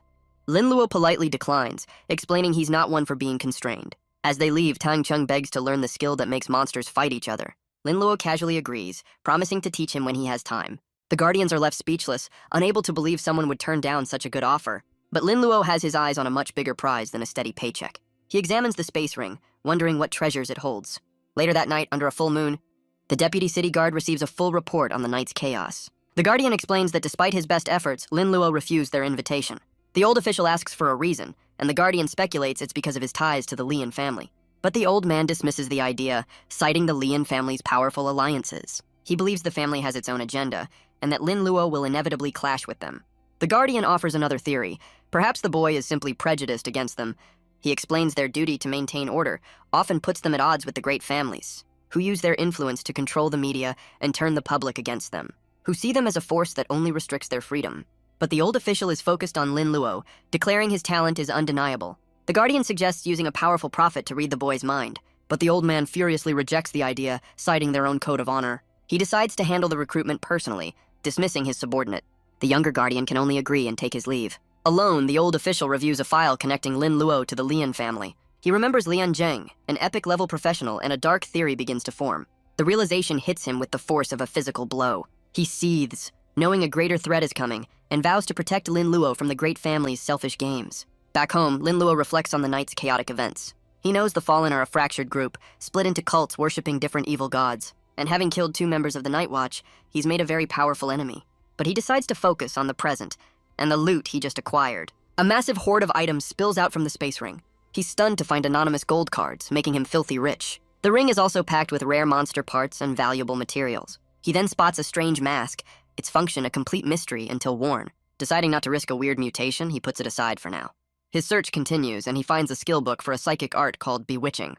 Linluo politely declines, explaining he's not one for being constrained. As they leave, Tang Cheng begs to learn the skill that makes monsters fight each other. Linluo casually agrees, promising to teach him when he has time. The Guardians are left speechless, unable to believe someone would turn down such a good offer. But Linluo has his eyes on a much bigger prize than a steady paycheck. He examines the space ring, wondering what treasures it holds. Later that night, under a full moon, the Deputy City Guard receives a full report on the night's chaos. The Guardian explains that despite his best efforts, Linluo refused their invitation. The old official asks for a reason, and the Guardian speculates it's because of his ties to the Lian family. But the old man dismisses the idea, citing the Lian family's powerful alliances. He believes the family has its own agenda, and that Linluo will inevitably clash with them. The Guardian offers another theory. Perhaps the boy is simply prejudiced against them. He explains their duty to maintain order often puts them at odds with the great families. who use their influence to control the media and turn the public against them, who see them as a force that only restricts their freedom. But the old official is focused on Lin Luo, declaring his talent is undeniable. The Guardian suggests using a powerful prophet to read the boy's mind, but the old man furiously rejects the idea, citing their own code of honor. He decides to handle the recruitment personally, dismissing his subordinate. The younger Guardian can only agree and take his leave. Alone, the old official reviews a file connecting Lin Luo to the Lian family. He remembers Lian Zheng, an epic-level professional, and a dark theory begins to form. The realization hits him with the force of a physical blow. He seethes, knowing a greater threat is coming, and vows to protect Lin Luo from the great family's selfish games. Back home, Lin Luo reflects on the night's chaotic events. He knows the Fallen are a fractured group, split into cults worshipping different evil gods, and having killed 2 members of the Night Watch, he's made a very powerful enemy. But he decides to focus on the present, and the loot he just acquired. A massive horde of items spills out from the space ring. He's stunned to find anonymous gold cards, making him filthy rich. The ring is also packed with rare monster parts and valuable materials. He then spots a strange mask, its function a complete mystery until worn. Deciding not to risk a weird mutation, he puts it aside for now. His search continues, and he finds a skill book for a psychic art called Bewitching.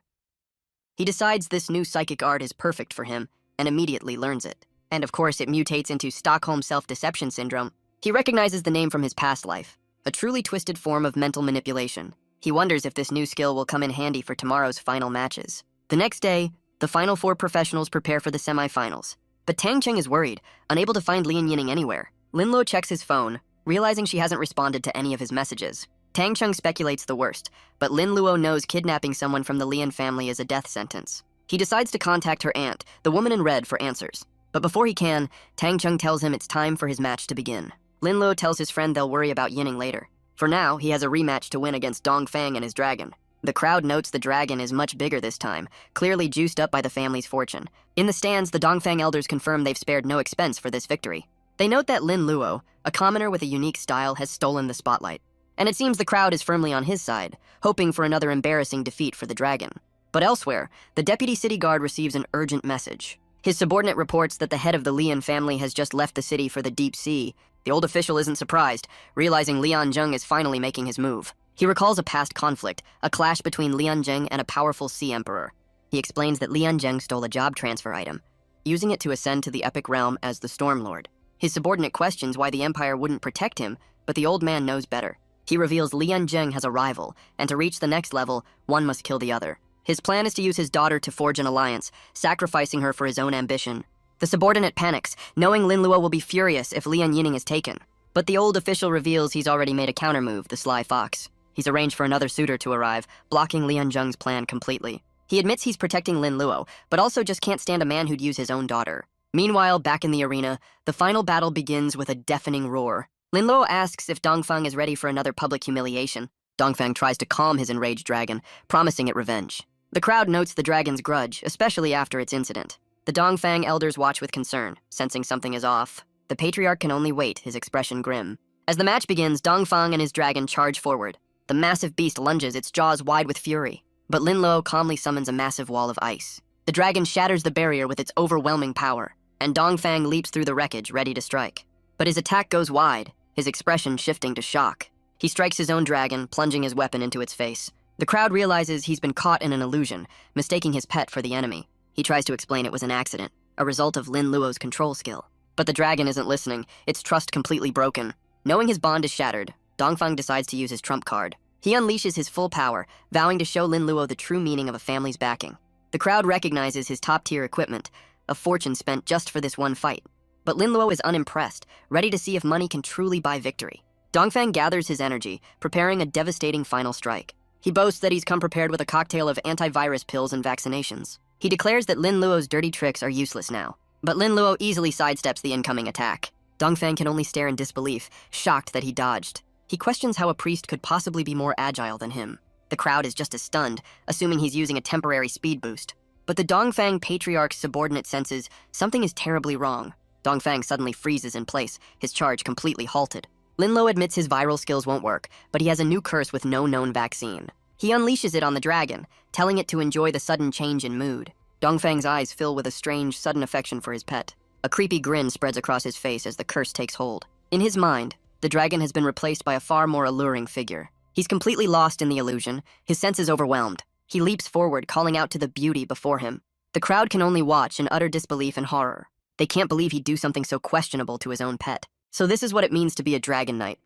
He decides this new psychic art is perfect for him, and immediately learns it. And of course, it mutates into Stockholm Self-Deception Syndrome. He recognizes the name from his past life, a truly twisted form of mental manipulation. He wonders if this new skill will come in handy for tomorrow's final matches. The next day, the final 4 professionals prepare for the semifinals. But Tang Cheng is worried, unable to find Lian Yining anywhere. Lin Luo checks his phone, realizing she hasn't responded to any of his messages. Tang Cheng speculates the worst, but Lin Luo knows kidnapping someone from the Lian family is a death sentence. He decides to contact her aunt, the woman in red, for answers. But before he can, Tang Cheng tells him it's time for his match to begin. Lin Luo tells his friend they'll worry about Yining later. For now, he has a rematch to win against Dongfang and his dragon. The crowd notes the dragon is much bigger this time, clearly juiced up by the family's fortune. In the stands, the Dongfang elders confirm they've spared no expense for this victory. They note that Lin Luo, a commoner with a unique style, has stolen the spotlight. And it seems the crowd is firmly on his side, hoping for another embarrassing defeat for the dragon. But elsewhere, the deputy city guard receives an urgent message. His subordinate reports that the head of the Lian family has just left the city for the deep sea. The old official isn't surprised, realizing Lian Zheng is finally making his move. He recalls a past conflict, a clash between Lian Zheng and a powerful sea emperor. He explains that Lian Zheng stole a job transfer item, using it to ascend to the epic realm as the Storm Lord. His subordinate questions why the empire wouldn't protect him, but the old man knows better. He reveals Lian Zheng has a rival, and to reach the next level, one must kill the other. His plan is to use his daughter to forge an alliance, sacrificing her for his own ambition. The subordinate panics, knowing Lin Luo will be furious if Lian Yining is taken. But the old official reveals he's already made a countermove, the sly fox. He's arranged for another suitor to arrive, blocking Lian Zheng's plan completely. He admits he's protecting Lin Luo, but also just can't stand a man who'd use his own daughter. Meanwhile, back in the arena, the final battle begins with a deafening roar. Lin Luo asks if Dongfang is ready for another public humiliation. Dongfang tries to calm his enraged dragon, promising it revenge. The crowd notes the dragon's grudge, especially after its incident. The Dongfang elders watch with concern, sensing something is off. The patriarch can only wait, his expression grim. As the match begins, Dongfang and his dragon charge forward. The massive beast lunges, its jaws wide with fury. But Lin Luo calmly summons a massive wall of ice. The dragon shatters the barrier with its overwhelming power, and Dongfang leaps through the wreckage, ready to strike. But his attack goes wide, his expression shifting to shock. He strikes his own dragon, plunging his weapon into its face. The crowd realizes he's been caught in an illusion, mistaking his pet for the enemy. He tries to explain it was an accident, a result of Lin Luo's control skill. But the dragon isn't listening, its trust completely broken. Knowing his bond is shattered, Dongfang decides to use his trump card. He unleashes his full power, vowing to show Lin Luo the true meaning of a family's backing. The crowd recognizes his top-tier equipment, a fortune spent just for this one fight. But Lin Luo is unimpressed, ready to see if money can truly buy victory. Dongfang gathers his energy, preparing a devastating final strike. He boasts that he's come prepared with a cocktail of antivirus pills and vaccinations. He declares that Lin Luo's dirty tricks are useless now. But Lin Luo easily sidesteps the incoming attack. Dongfang can only stare in disbelief, shocked that he dodged. He questions how a priest could possibly be more agile than him. The crowd is just as stunned, assuming he's using a temporary speed boost. But the Dongfang patriarch's subordinate senses something is terribly wrong. Dongfang suddenly freezes in place, his charge completely halted. Lin Luo admits his viral skills won't work, but he has a new curse with no known vaccine. He unleashes it on the dragon, telling it to enjoy the sudden change in mood. Dongfang's eyes fill with a strange, sudden affection for his pet. A creepy grin spreads across his face as the curse takes hold. In his mind, the dragon has been replaced by a far more alluring figure. He's completely lost in the illusion, his senses overwhelmed. He leaps forward, calling out to the beauty before him. The The crowd can only watch in utter disbelief and horror. They can't believe he'd do something so questionable to his own pet. So this is what it means to be a dragon knight.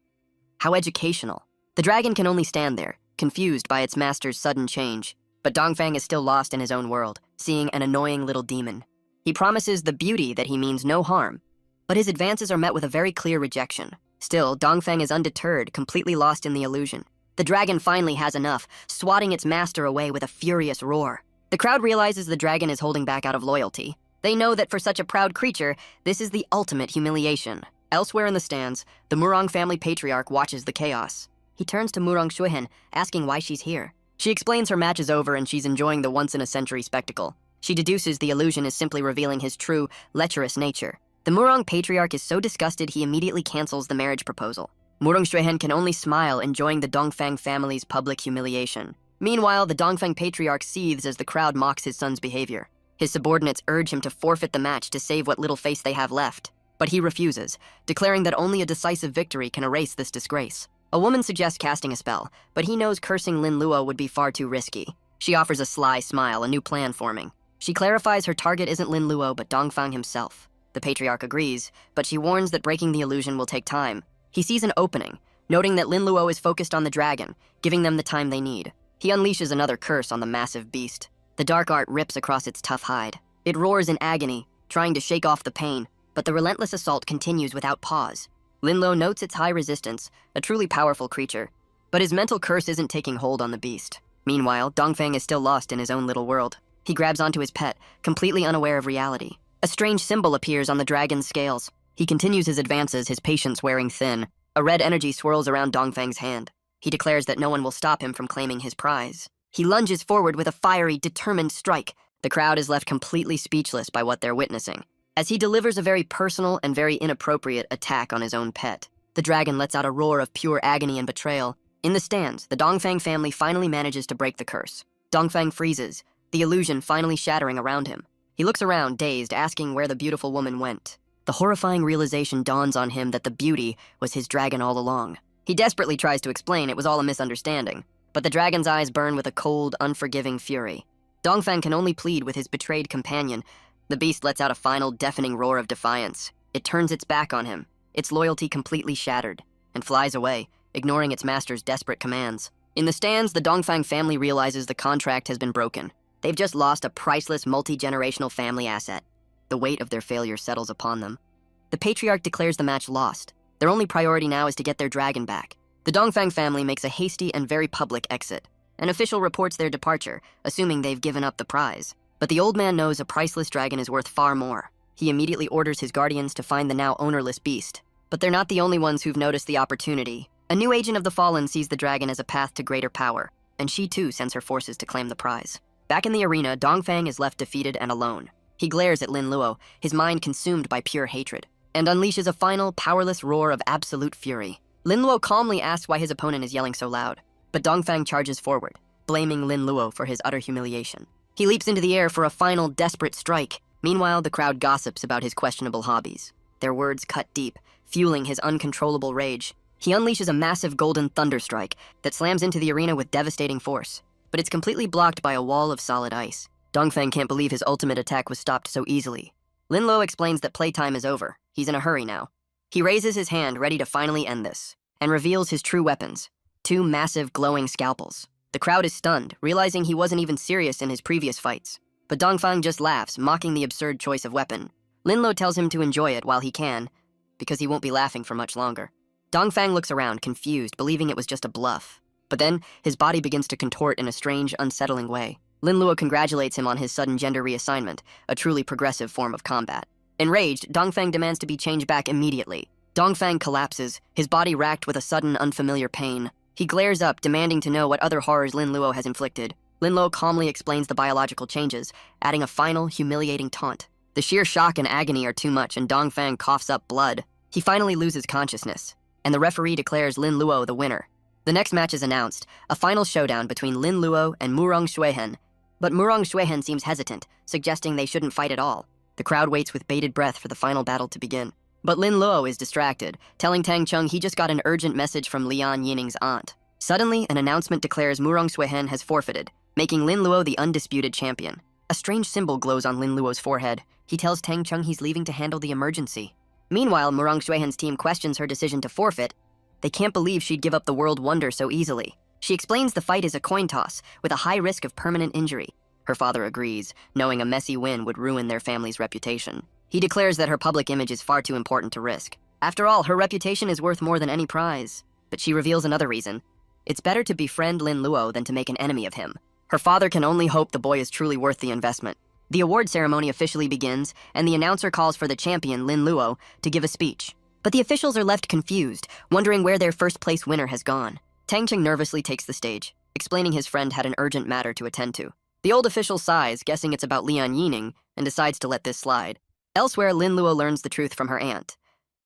How educational. The dragon can only stand there, confused by its master's sudden change. But Dongfang is still lost in his own world, seeing an annoying little demon. He promises the beauty that he means no harm, but his advances are met with a very clear rejection. Still, Dongfang is undeterred, completely lost in the illusion. The dragon finally has enough, swatting its master away with a furious roar. The crowd realizes the dragon is holding back out of loyalty. They know that for such a proud creature, this is the ultimate humiliation. Elsewhere in the stands, the Murong family patriarch watches the chaos. He turns to Murong Shuihen, asking why she's here. She explains her match is over and she's enjoying the once-in-a-century spectacle. She deduces the illusion is simply revealing his true, lecherous nature. The Murong patriarch is so disgusted he immediately cancels the marriage proposal. Murong Shuihen can only smile, enjoying the Dongfang family's public humiliation. Meanwhile, the Dongfang patriarch seethes as the crowd mocks his son's behavior. His subordinates urge him to forfeit the match to save what little face they have left. But he refuses, declaring that only a decisive victory can erase this disgrace. A woman suggests casting a spell, but he knows cursing Lin Luo would be far too risky. She offers a sly smile, a new plan forming. She clarifies her target isn't Lin Luo, but Dongfang himself. The patriarch agrees, but she warns that breaking the illusion will take time. He sees an opening, noting that Lin Luo is focused on the dragon, giving them the time they need. He unleashes another curse on the massive beast. The dark art rips across its tough hide. It roars in agony, trying to shake off the pain, but the relentless assault continues without pause. Lin Luo notes its high resistance, a truly powerful creature, but his mental curse isn't taking hold on the beast. Meanwhile, Dongfang is still lost in his own little world. He grabs onto his pet, completely unaware of reality. A strange symbol appears on the dragon's scales. He continues his advances, his patience wearing thin. A red energy swirls around Dongfang's hand. He declares that no one will stop him from claiming his prize. He lunges forward with a fiery, determined strike. The crowd is left completely speechless by what they're witnessing, as he delivers a very personal and very inappropriate attack on his own pet. The dragon lets out a roar of pure agony and betrayal. In the stands, the Dongfang family finally manages to break the curse. Dongfang freezes, the illusion finally shattering around him. He looks around, dazed, asking where the beautiful woman went. The horrifying realization dawns on him that the beauty was his dragon all along. He desperately tries to explain it was all a misunderstanding, but the dragon's eyes burn with a cold, unforgiving fury. Dongfang can only plead with his betrayed companion. The beast lets out a final, deafening roar of defiance. It turns its back on him, its loyalty completely shattered, and flies away, ignoring its master's desperate commands. In the stands, the Dongfang family realizes the contract has been broken. They've just lost a priceless, multi-generational family asset. The weight of their failure settles upon them. The patriarch declares the match lost. Their only priority now is to get their dragon back. The Dongfang family makes a hasty and very public exit. An official reports their departure, assuming they've given up the prize. But the old man knows a priceless dragon is worth far more. He immediately orders his guardians to find the now ownerless beast. But they're not the only ones who've noticed the opportunity. A new agent of the Fallen sees the dragon as a path to greater power, and she too sends her forces to claim the prize. Back in the arena, Dongfang is left defeated and alone. He glares at Lin Luo, his mind consumed by pure hatred, and unleashes a final, powerless roar of absolute fury. Lin Luo calmly asks why his opponent is yelling so loud, but Dongfang charges forward, blaming Lin Luo for his utter humiliation. He leaps into the air for a final, desperate strike. Meanwhile, the crowd gossips about his questionable hobbies. Their words cut deep, fueling his uncontrollable rage. He unleashes a massive golden thunder strike that slams into the arena with devastating force, but it's completely blocked by a wall of solid ice. Dongfang can't believe his ultimate attack was stopped so easily. Lin Luo explains that playtime is over. He's in a hurry now. He raises his hand, ready to finally end this, and reveals his true weapons, two massive glowing scalpels. The crowd is stunned, realizing he wasn't even serious in his previous fights. But Dongfang just laughs, mocking the absurd choice of weapon. Lin Luo tells him to enjoy it while he can, because he won't be laughing for much longer. Dongfang looks around, confused, believing it was just a bluff. But then, his body begins to contort in a strange, unsettling way. Lin Luo congratulates him on his sudden gender reassignment, a truly progressive form of combat. Enraged, Dongfang demands to be changed back immediately. Dongfang collapses, his body racked with a sudden, unfamiliar pain. He glares up, demanding to know what other horrors Lin Luo has inflicted. Lin Luo calmly explains the biological changes, adding a final, humiliating taunt. The sheer shock and agony are too much, and Dongfang coughs up blood. He finally loses consciousness, and the referee declares Lin Luo the winner. The next match is announced, a final showdown between Lin Luo and Murong Shuihen. But Murong Shuihen seems hesitant, suggesting they shouldn't fight at all. The crowd waits with bated breath for the final battle to begin. But Lin Luo is distracted, telling Tang Chung he just got an urgent message from Lian Yining's aunt. Suddenly, an announcement declares Murong Shuihen has forfeited, making Lin Luo the undisputed champion. A strange symbol glows on Lin Luo's forehead. He tells Tang Chung he's leaving to handle the emergency. Meanwhile, Murong Xuehan's team questions her decision to forfeit. They can't believe she'd give up the world wonder so easily. She explains the fight is a coin toss, with a high risk of permanent injury. Her father agrees, knowing a messy win would ruin their family's reputation. He declares that her public image is far too important to risk. After all, her reputation is worth more than any prize. But she reveals another reason. It's better to befriend Lin Luo than to make an enemy of him. Her father can only hope the boy is truly worth the investment. The award ceremony officially begins, and the announcer calls for the champion, Lin Luo, to give a speech. But the officials are left confused, wondering where their first-place winner has gone. Tang Cheng nervously takes the stage, explaining his friend had an urgent matter to attend to. The old official sighs, guessing it's about Lian Yining, and decides to let this slide. Elsewhere, Lin Luo learns the truth from her aunt.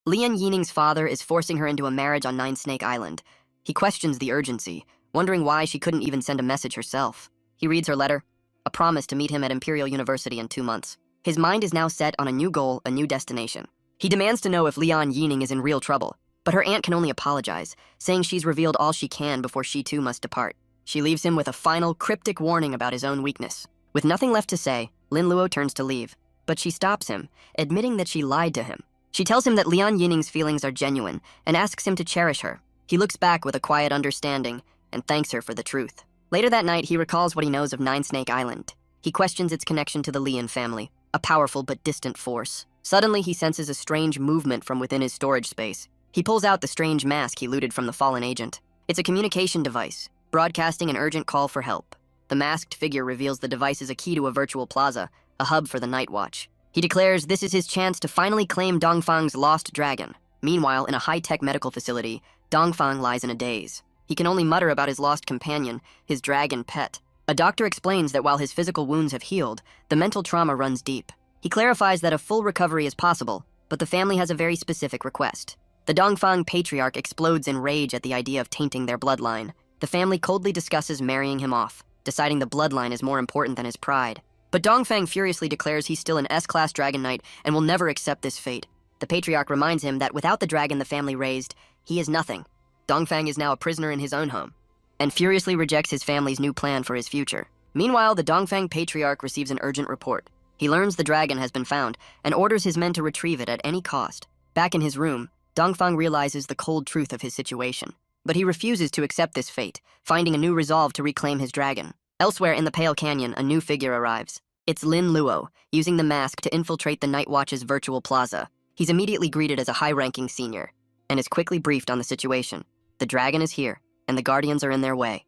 Lian Yining's father is forcing her into a marriage on Nine Snake Island. He questions the urgency, wondering why she couldn't even send a message herself. He reads her letter, a promise to meet him at Imperial University in 2 months. His mind is now set on a new goal, a new destination. He demands to know if Lian Yining is in real trouble, but her aunt can only apologize, saying she's revealed all she can before she too must depart. She leaves him with a final, cryptic warning about his own weakness. With nothing left to say, Lin Luo turns to leave, but she stops him, admitting that she lied to him. She tells him that Lian Yining's feelings are genuine and asks him to cherish her. He looks back with a quiet understanding and thanks her for the truth. Later that night, he recalls what he knows of Nine Snake Island. He questions its connection to the Lian family, a powerful but distant force. Suddenly, he senses a strange movement from within his storage space. He pulls out the strange mask he looted from the fallen agent. It's a communication device, broadcasting an urgent call for help. The masked figure reveals the device is a key to a virtual plaza, a hub for the Night Watch. He declares this is his chance to finally claim Dongfang's lost dragon. Meanwhile, in a high-tech medical facility, Dongfang lies in a daze. He can only mutter about his lost companion, his dragon pet. A doctor explains that while his physical wounds have healed, the mental trauma runs deep. He clarifies that a full recovery is possible, but the family has a very specific request. The Dongfang patriarch explodes in rage at the idea of tainting their bloodline. The family coldly discusses marrying him off, deciding the bloodline is more important than his pride. But Dongfang furiously declares he's still an S-class Dragon Knight and will never accept this fate. The patriarch reminds him that without the dragon the family raised, he is nothing. Dongfang is now a prisoner in his own home, and furiously rejects his family's new plan for his future. Meanwhile, the Dongfang patriarch receives an urgent report. He learns the dragon has been found and orders his men to retrieve it at any cost. Back in his room, Dongfang realizes the cold truth of his situation. But he refuses to accept this fate, finding a new resolve to reclaim his dragon. Elsewhere in the Pale Canyon, a new figure arrives. It's Lin Luo, using the mask to infiltrate the Night Watch's virtual plaza. He's immediately greeted as a high-ranking senior, and is quickly briefed on the situation. The dragon is here, and the Guardians are in their way.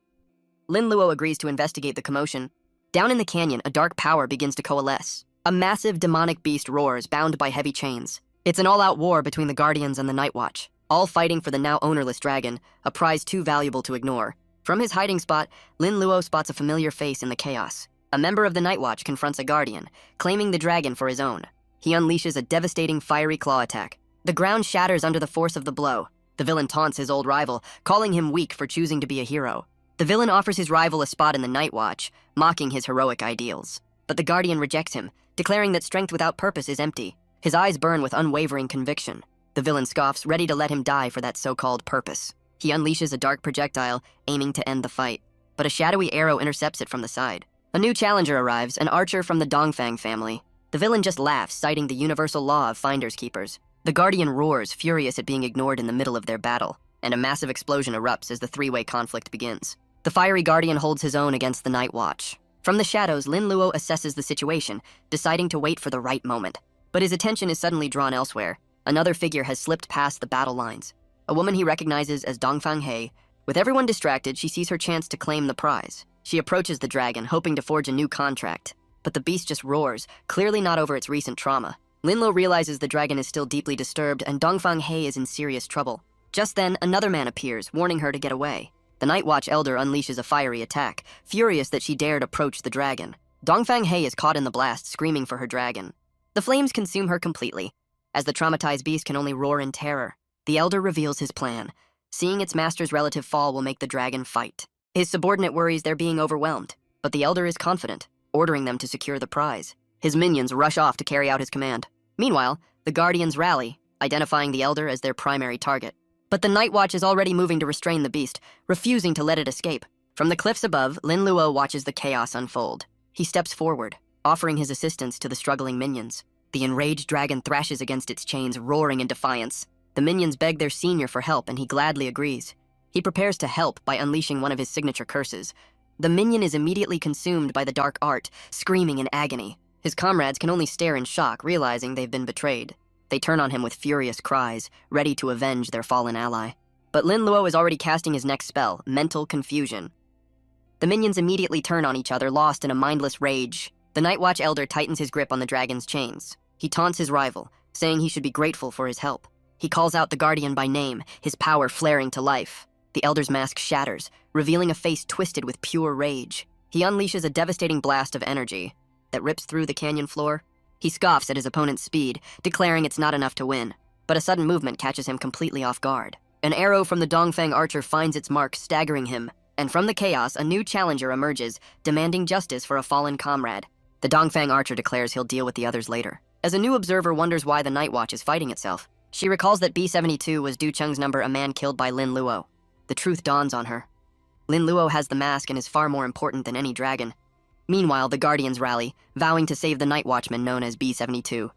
Lin Luo agrees to investigate the commotion. Down in the canyon, a dark power begins to coalesce. A massive demonic beast roars, bound by heavy chains. It's an all-out war between the Guardians and the Night Watch, all fighting for the now ownerless dragon, a prize too valuable to ignore. From his hiding spot, Lin Luo spots a familiar face in the chaos. A member of the Night Watch confronts a Guardian, claiming the dragon for his own. He unleashes a devastating fiery claw attack. The ground shatters under the force of the blow. The villain taunts his old rival, calling him weak for choosing to be a hero. The villain offers his rival a spot in the Night Watch, mocking his heroic ideals. But the Guardian rejects him, declaring that strength without purpose is empty. His eyes burn with unwavering conviction. The villain scoffs, ready to let him die for that so-called purpose. He unleashes a dark projectile, aiming to end the fight. But a shadowy arrow intercepts it from the side. A new challenger arrives, an archer from the Dongfang family. The villain just laughs, citing the universal law of finders keepers. The Guardian roars, furious at being ignored in the middle of their battle, and a massive explosion erupts as the three-way conflict begins. The fiery Guardian holds his own against the Night Watch. From the shadows, Lin Luo assesses the situation, deciding to wait for the right moment. But his attention is suddenly drawn elsewhere. Another figure has slipped past the battle lines. A woman he recognizes as Dongfang He. With everyone distracted, she sees her chance to claim the prize. She approaches the dragon, hoping to forge a new contract. But the beast just roars, clearly not over its recent trauma. Lin Luo realizes the dragon is still deeply disturbed and Dongfang He is in serious trouble. Just then, another man appears, warning her to get away. The Night Watch elder unleashes a fiery attack, furious that she dared approach the dragon. Dongfang He is caught in the blast, screaming for her dragon. The flames consume her completely, as the traumatized beast can only roar in terror. The elder reveals his plan. Seeing its master's relative fall will make the dragon fight. His subordinate worries they're being overwhelmed, but the elder is confident, ordering them to secure the prize. His minions rush off to carry out his command. Meanwhile, the Guardians rally, identifying the elder as their primary target. But the Night Watch is already moving to restrain the beast, refusing to let it escape. From the cliffs above, Lin Luo watches the chaos unfold. He steps forward, offering his assistance to the struggling minions. The enraged dragon thrashes against its chains, roaring in defiance. The minions beg their senior for help, and he gladly agrees. He prepares to help by unleashing one of his signature curses. The minion is immediately consumed by the dark art, screaming in agony. His comrades can only stare in shock, realizing they've been betrayed. They turn on him with furious cries, ready to avenge their fallen ally. But Lin Luo is already casting his next spell, Mental Confusion. The minions immediately turn on each other, lost in a mindless rage. The Night Watch Elder tightens his grip on the dragon's chains. He taunts his rival, saying he should be grateful for his help. He calls out the Guardian by name, his power flaring to life. The Elder's mask shatters, revealing a face twisted with pure rage. He unleashes a devastating blast of energy that rips through the canyon floor. He scoffs at his opponent's speed, declaring it's not enough to win. But a sudden movement catches him completely off guard. An arrow from the Dongfang archer finds its mark, staggering him. And from the chaos, a new challenger emerges, demanding justice for a fallen comrade. The Dongfang archer declares he'll deal with the others later. As a new observer wonders why the Night Watch is fighting itself, she recalls that B-72 was Du Cheng's number, a man killed by Lin Luo. The truth dawns on her. Lin Luo has the mask and is far more important than any dragon. Meanwhile, the Guardians rally, vowing to save the Night Watchman known as B-72.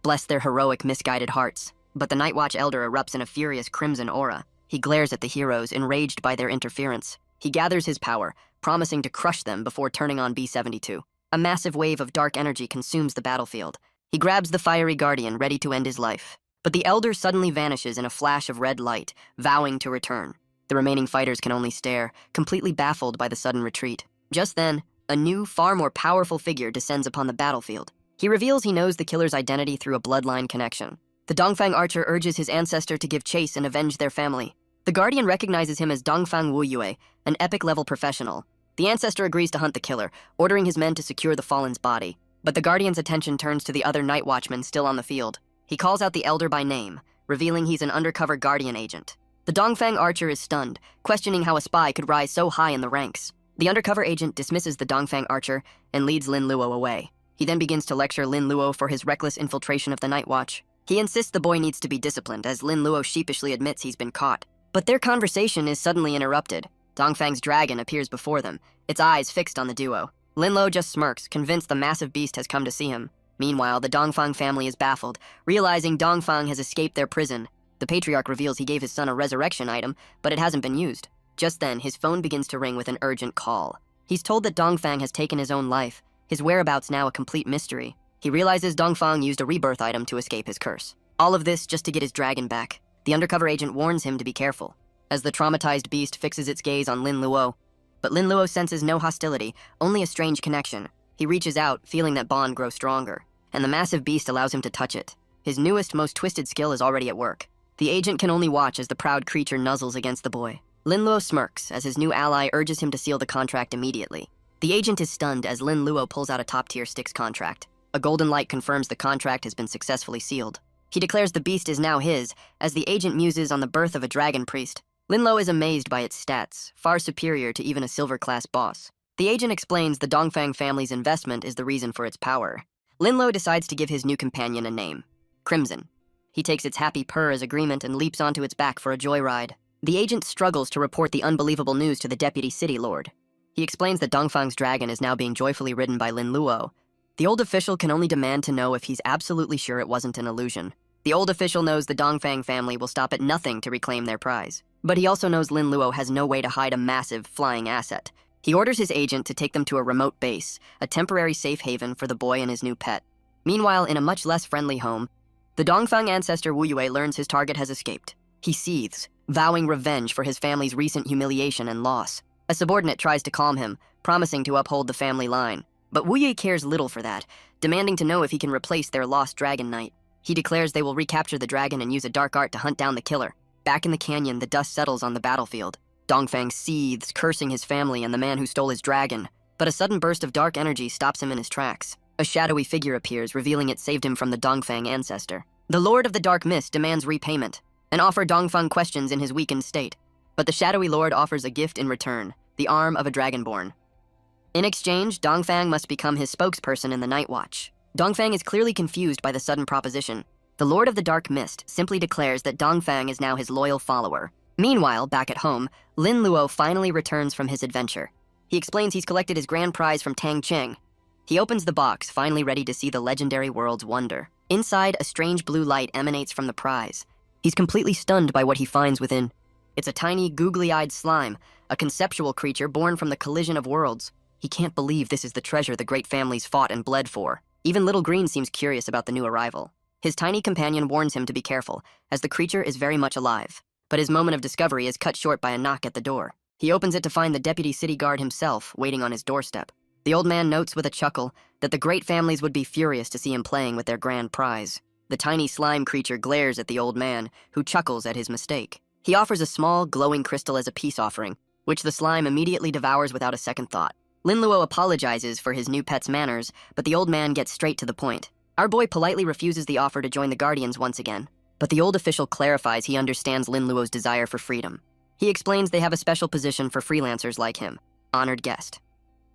Bless their heroic, misguided hearts. But the Night Watch Elder erupts in a furious crimson aura. He glares at the heroes, enraged by their interference. He gathers his power, promising to crush them before turning on B-72. A massive wave of dark energy consumes the battlefield. He grabs the fiery Guardian, ready to end his life. But the Elder suddenly vanishes in a flash of red light, vowing to return. The remaining fighters can only stare, completely baffled by the sudden retreat. Just then, a new, far more powerful figure descends upon the battlefield. He reveals he knows the killer's identity through a bloodline connection. The Dongfang archer urges his ancestor to give chase and avenge their family. The Guardian recognizes him as Dongfang Wuyue, an epic-level professional. The ancestor agrees to hunt the killer, ordering his men to secure the fallen's body. But the Guardian's attention turns to the other Night Watchman still on the field. He calls out the Elder by name, revealing he's an undercover Guardian agent. The Dongfang archer is stunned, questioning how a spy could rise so high in the ranks. The undercover agent dismisses the Dongfang archer and leads Lin Luo away. He then begins to lecture Lin Luo for his reckless infiltration of the Night Watch. He insists the boy needs to be disciplined, as Lin Luo sheepishly admits he's been caught. But their conversation is suddenly interrupted. Dongfang's dragon appears before them, its eyes fixed on the duo. Lin Luo just smirks, convinced the massive beast has come to see him. Meanwhile, the Dongfang family is baffled, realizing Dongfang has escaped their prison. The patriarch reveals he gave his son a resurrection item, but it hasn't been used. Just then, his phone begins to ring with an urgent call. He's told that Dongfang has taken his own life, his whereabouts now a complete mystery. He realizes Dongfang used a rebirth item to escape his curse. All of this just to get his dragon back. The undercover agent warns him to be careful, as the traumatized beast fixes its gaze on Lin Luo. But Lin Luo senses no hostility, only a strange connection. He reaches out, feeling that bond grow stronger, and the massive beast allows him to touch it. His newest, most twisted skill is already at work. The agent can only watch as the proud creature nuzzles against the boy. Lin Luo smirks as his new ally urges him to seal the contract immediately. The agent is stunned as Lin Luo pulls out a top-tier Styx contract. A golden light confirms the contract has been successfully sealed. He declares the beast is now his, as the agent muses on the birth of a dragon priest. Lin Luo is amazed by its stats, far superior to even a silver-class boss. The agent explains the Dongfang family's investment is the reason for its power. Lin Luo decides to give his new companion a name, Crimson. He takes its happy purr as agreement and leaps onto its back for a joyride. The agent struggles to report the unbelievable news to the deputy city lord. He explains that Dongfang's dragon is now being joyfully ridden by Lin Luo. The old official can only demand to know if he's absolutely sure it wasn't an illusion. The old official knows the Dongfang family will stop at nothing to reclaim their prize. But he also knows Lin Luo has no way to hide a massive, flying asset. He orders his agent to take them to a remote base, a temporary safe haven for the boy and his new pet. Meanwhile, in a much less friendly home, the Dongfang ancestor Wu Yue learns his target has escaped. He seethes, vowing revenge for his family's recent humiliation and loss. A subordinate tries to calm him, promising to uphold the family line. But Wu Yue cares little for that, demanding to know if he can replace their lost dragon knight. He declares they will recapture the dragon and use a dark art to hunt down the killer. Back in the canyon, the dust settles on the battlefield. Dongfang seethes, cursing his family and the man who stole his dragon. But a sudden burst of dark energy stops him in his tracks. A shadowy figure appears, revealing it saved him from the Dongfang ancestor. The Lord of the Dark Mist demands repayment, and offer Dongfang questions in his weakened state. But the shadowy lord offers a gift in return, the arm of a dragonborn. In exchange, Dongfang must become his spokesperson in the Night Watch. Dongfang is clearly confused by the sudden proposition. The Lord of the Dark Mist simply declares that Dongfang is now his loyal follower. Meanwhile, back at home, Lin Luo finally returns from his adventure. He explains he's collected his grand prize from Tang Cheng. He opens the box, finally ready to see the legendary world's wonder. Inside, a strange blue light emanates from the prize. He's completely stunned by what he finds within. It's a tiny, googly-eyed slime, a conceptual creature born from the collision of worlds. He can't believe this is the treasure the great families fought and bled for. Even Little Green seems curious about the new arrival. His tiny companion warns him to be careful, as the creature is very much alive. But his moment of discovery is cut short by a knock at the door. He opens it to find the deputy city guard himself waiting on his doorstep. The old man notes with a chuckle that the great families would be furious to see him playing with their grand prize. The tiny slime creature glares at the old man, who chuckles at his mistake. He offers a small, glowing crystal as a peace offering, which the slime immediately devours without a second thought. Lin Luo apologizes for his new pet's manners, but the old man gets straight to the point. Our boy politely refuses the offer to join the Guardians once again, but the old official clarifies he understands Lin Luo's desire for freedom. He explains they have a special position for freelancers like him, honored guest.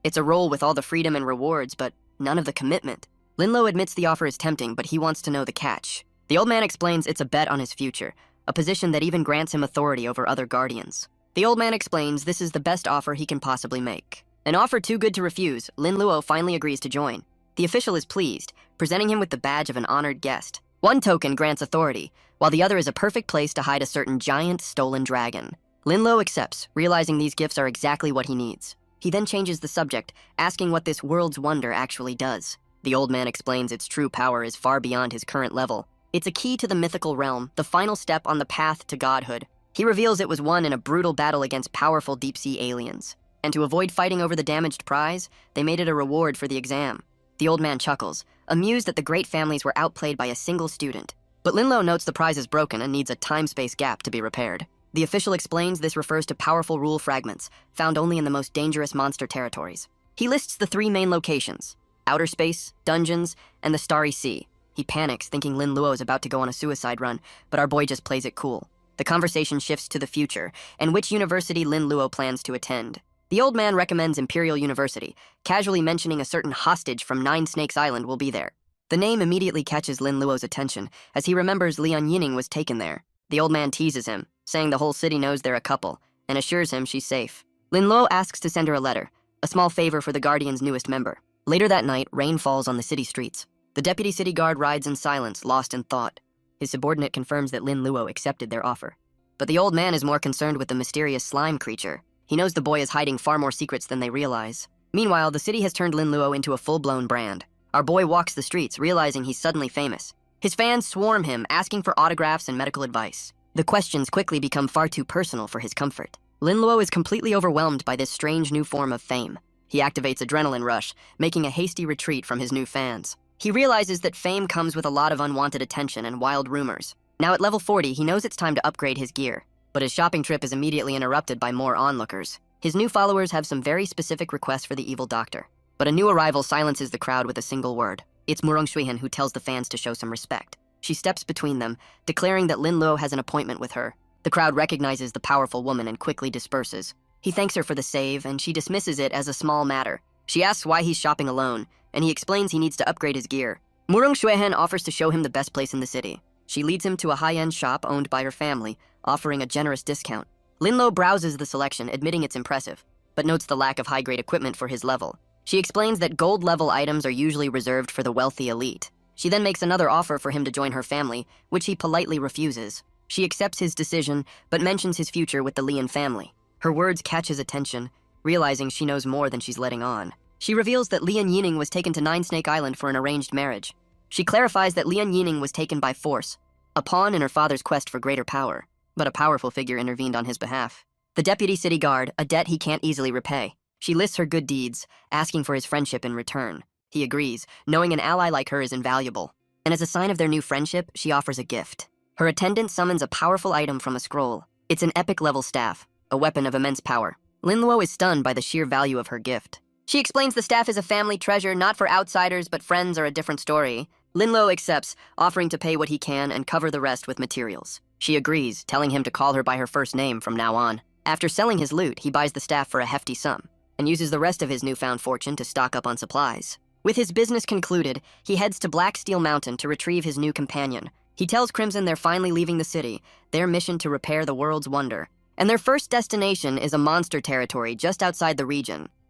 It's a role with all the freedom and rewards, but none of the commitment. Lin Luo admits the offer is tempting, but he wants to know the catch. The old man explains it's a bet on his future, a position that even grants him authority over other guardians. The old man explains this is the best offer he can possibly make. An offer too good to refuse, Lin Luo finally agrees to join. The official is pleased, presenting him with the badge of an honored guest. One token grants authority, while the other is a perfect place to hide a certain giant stolen dragon. Lin Luo accepts, realizing these gifts are exactly what he needs. He then changes the subject, asking what this world's wonder actually does. The old man explains its true power is far beyond his current level. It's a key to the mythical realm, the final step on the path to godhood. He reveals it was won in a brutal battle against powerful deep-sea aliens. And to avoid fighting over the damaged prize, they made it a reward for the exam. The old man chuckles, amused that the great families were outplayed by a single student. But Lin Luo notes the prize is broken and needs a time-space gap to be repaired. The official explains this refers to powerful rule fragments, found only in the most dangerous monster territories. He lists the 3 main locations: outer space, dungeons, and the starry sea. He panics, thinking Lin Luo is about to go on a suicide run, but our boy just plays it cool. The conversation shifts to the future, and which university Lin Luo plans to attend. The old man recommends Imperial University, casually mentioning a certain hostage from Nine Snakes Island will be there. The name immediately catches Lin Luo's attention, as he remembers Lian Yining was taken there. The old man teases him, saying the whole city knows they're a couple, and assures him she's safe. Lin Luo asks to send her a letter, a small favor for the Guardian's newest member. Later that night, rain falls on the city streets. The deputy city guard rides in silence, lost in thought. His subordinate confirms that Lin Luo accepted their offer. But the old man is more concerned with the mysterious slime creature. He knows the boy is hiding far more secrets than they realize. Meanwhile, the city has turned Lin Luo into a full-blown brand. Our boy walks the streets, realizing he's suddenly famous. His fans swarm him, asking for autographs and medical advice. The questions quickly become far too personal for his comfort. Lin Luo is completely overwhelmed by this strange new form of fame. He activates adrenaline rush, making a hasty retreat from his new fans. He realizes that fame comes with a lot of unwanted attention and wild rumors. Now at level 40, he knows it's time to upgrade his gear. But his shopping trip is immediately interrupted by more onlookers. His new followers have some very specific requests for the evil doctor. But a new arrival silences the crowd with a single word. It's Murong Shuihan who tells the fans to show some respect. She steps between them, declaring that Lin Luo has an appointment with her. The crowd recognizes the powerful woman and quickly disperses. He thanks her for the save, and she dismisses it as a small matter. She asks why he's shopping alone, and he explains he needs to upgrade his gear. Murong Shuihan offers to show him the best place in the city. She leads him to a high-end shop owned by her family, offering a generous discount. Lin Luo browses the selection, admitting it's impressive, but notes the lack of high-grade equipment for his level. She explains that gold-level items are usually reserved for the wealthy elite. She then makes another offer for him to join her family, which he politely refuses. She accepts his decision, but mentions his future with the Lian family. Her words catch his attention, realizing she knows more than she's letting on. She reveals that Lian Yining was taken to Nine Snake Island for an arranged marriage. She clarifies that Lian Yining was taken by force, a pawn in her father's quest for greater power, but a powerful figure intervened on his behalf. The deputy city guard, a debt he can't easily repay. She lists her good deeds, asking for his friendship in return. He agrees, knowing an ally like her is invaluable. And as a sign of their new friendship, she offers a gift. Her attendant summons a powerful item from a scroll. It's an epic-level staff, a weapon of immense power. Lin Luo is stunned by the sheer value of her gift. She explains the staff is a family treasure, not for outsiders, but friends are a different story. Lin Luo accepts, offering to pay what he can and cover the rest with materials. She agrees, telling him to call her by her first name from now on. After selling his loot, he buys the staff for a hefty sum, and uses the rest of his newfound fortune to stock up on supplies. With his business concluded, he heads to Black Steel Mountain to retrieve his new companion. He tells Crimson they're finally leaving the city, their mission to repair the world's wonder. And their first destination is a monster territory just outside the region.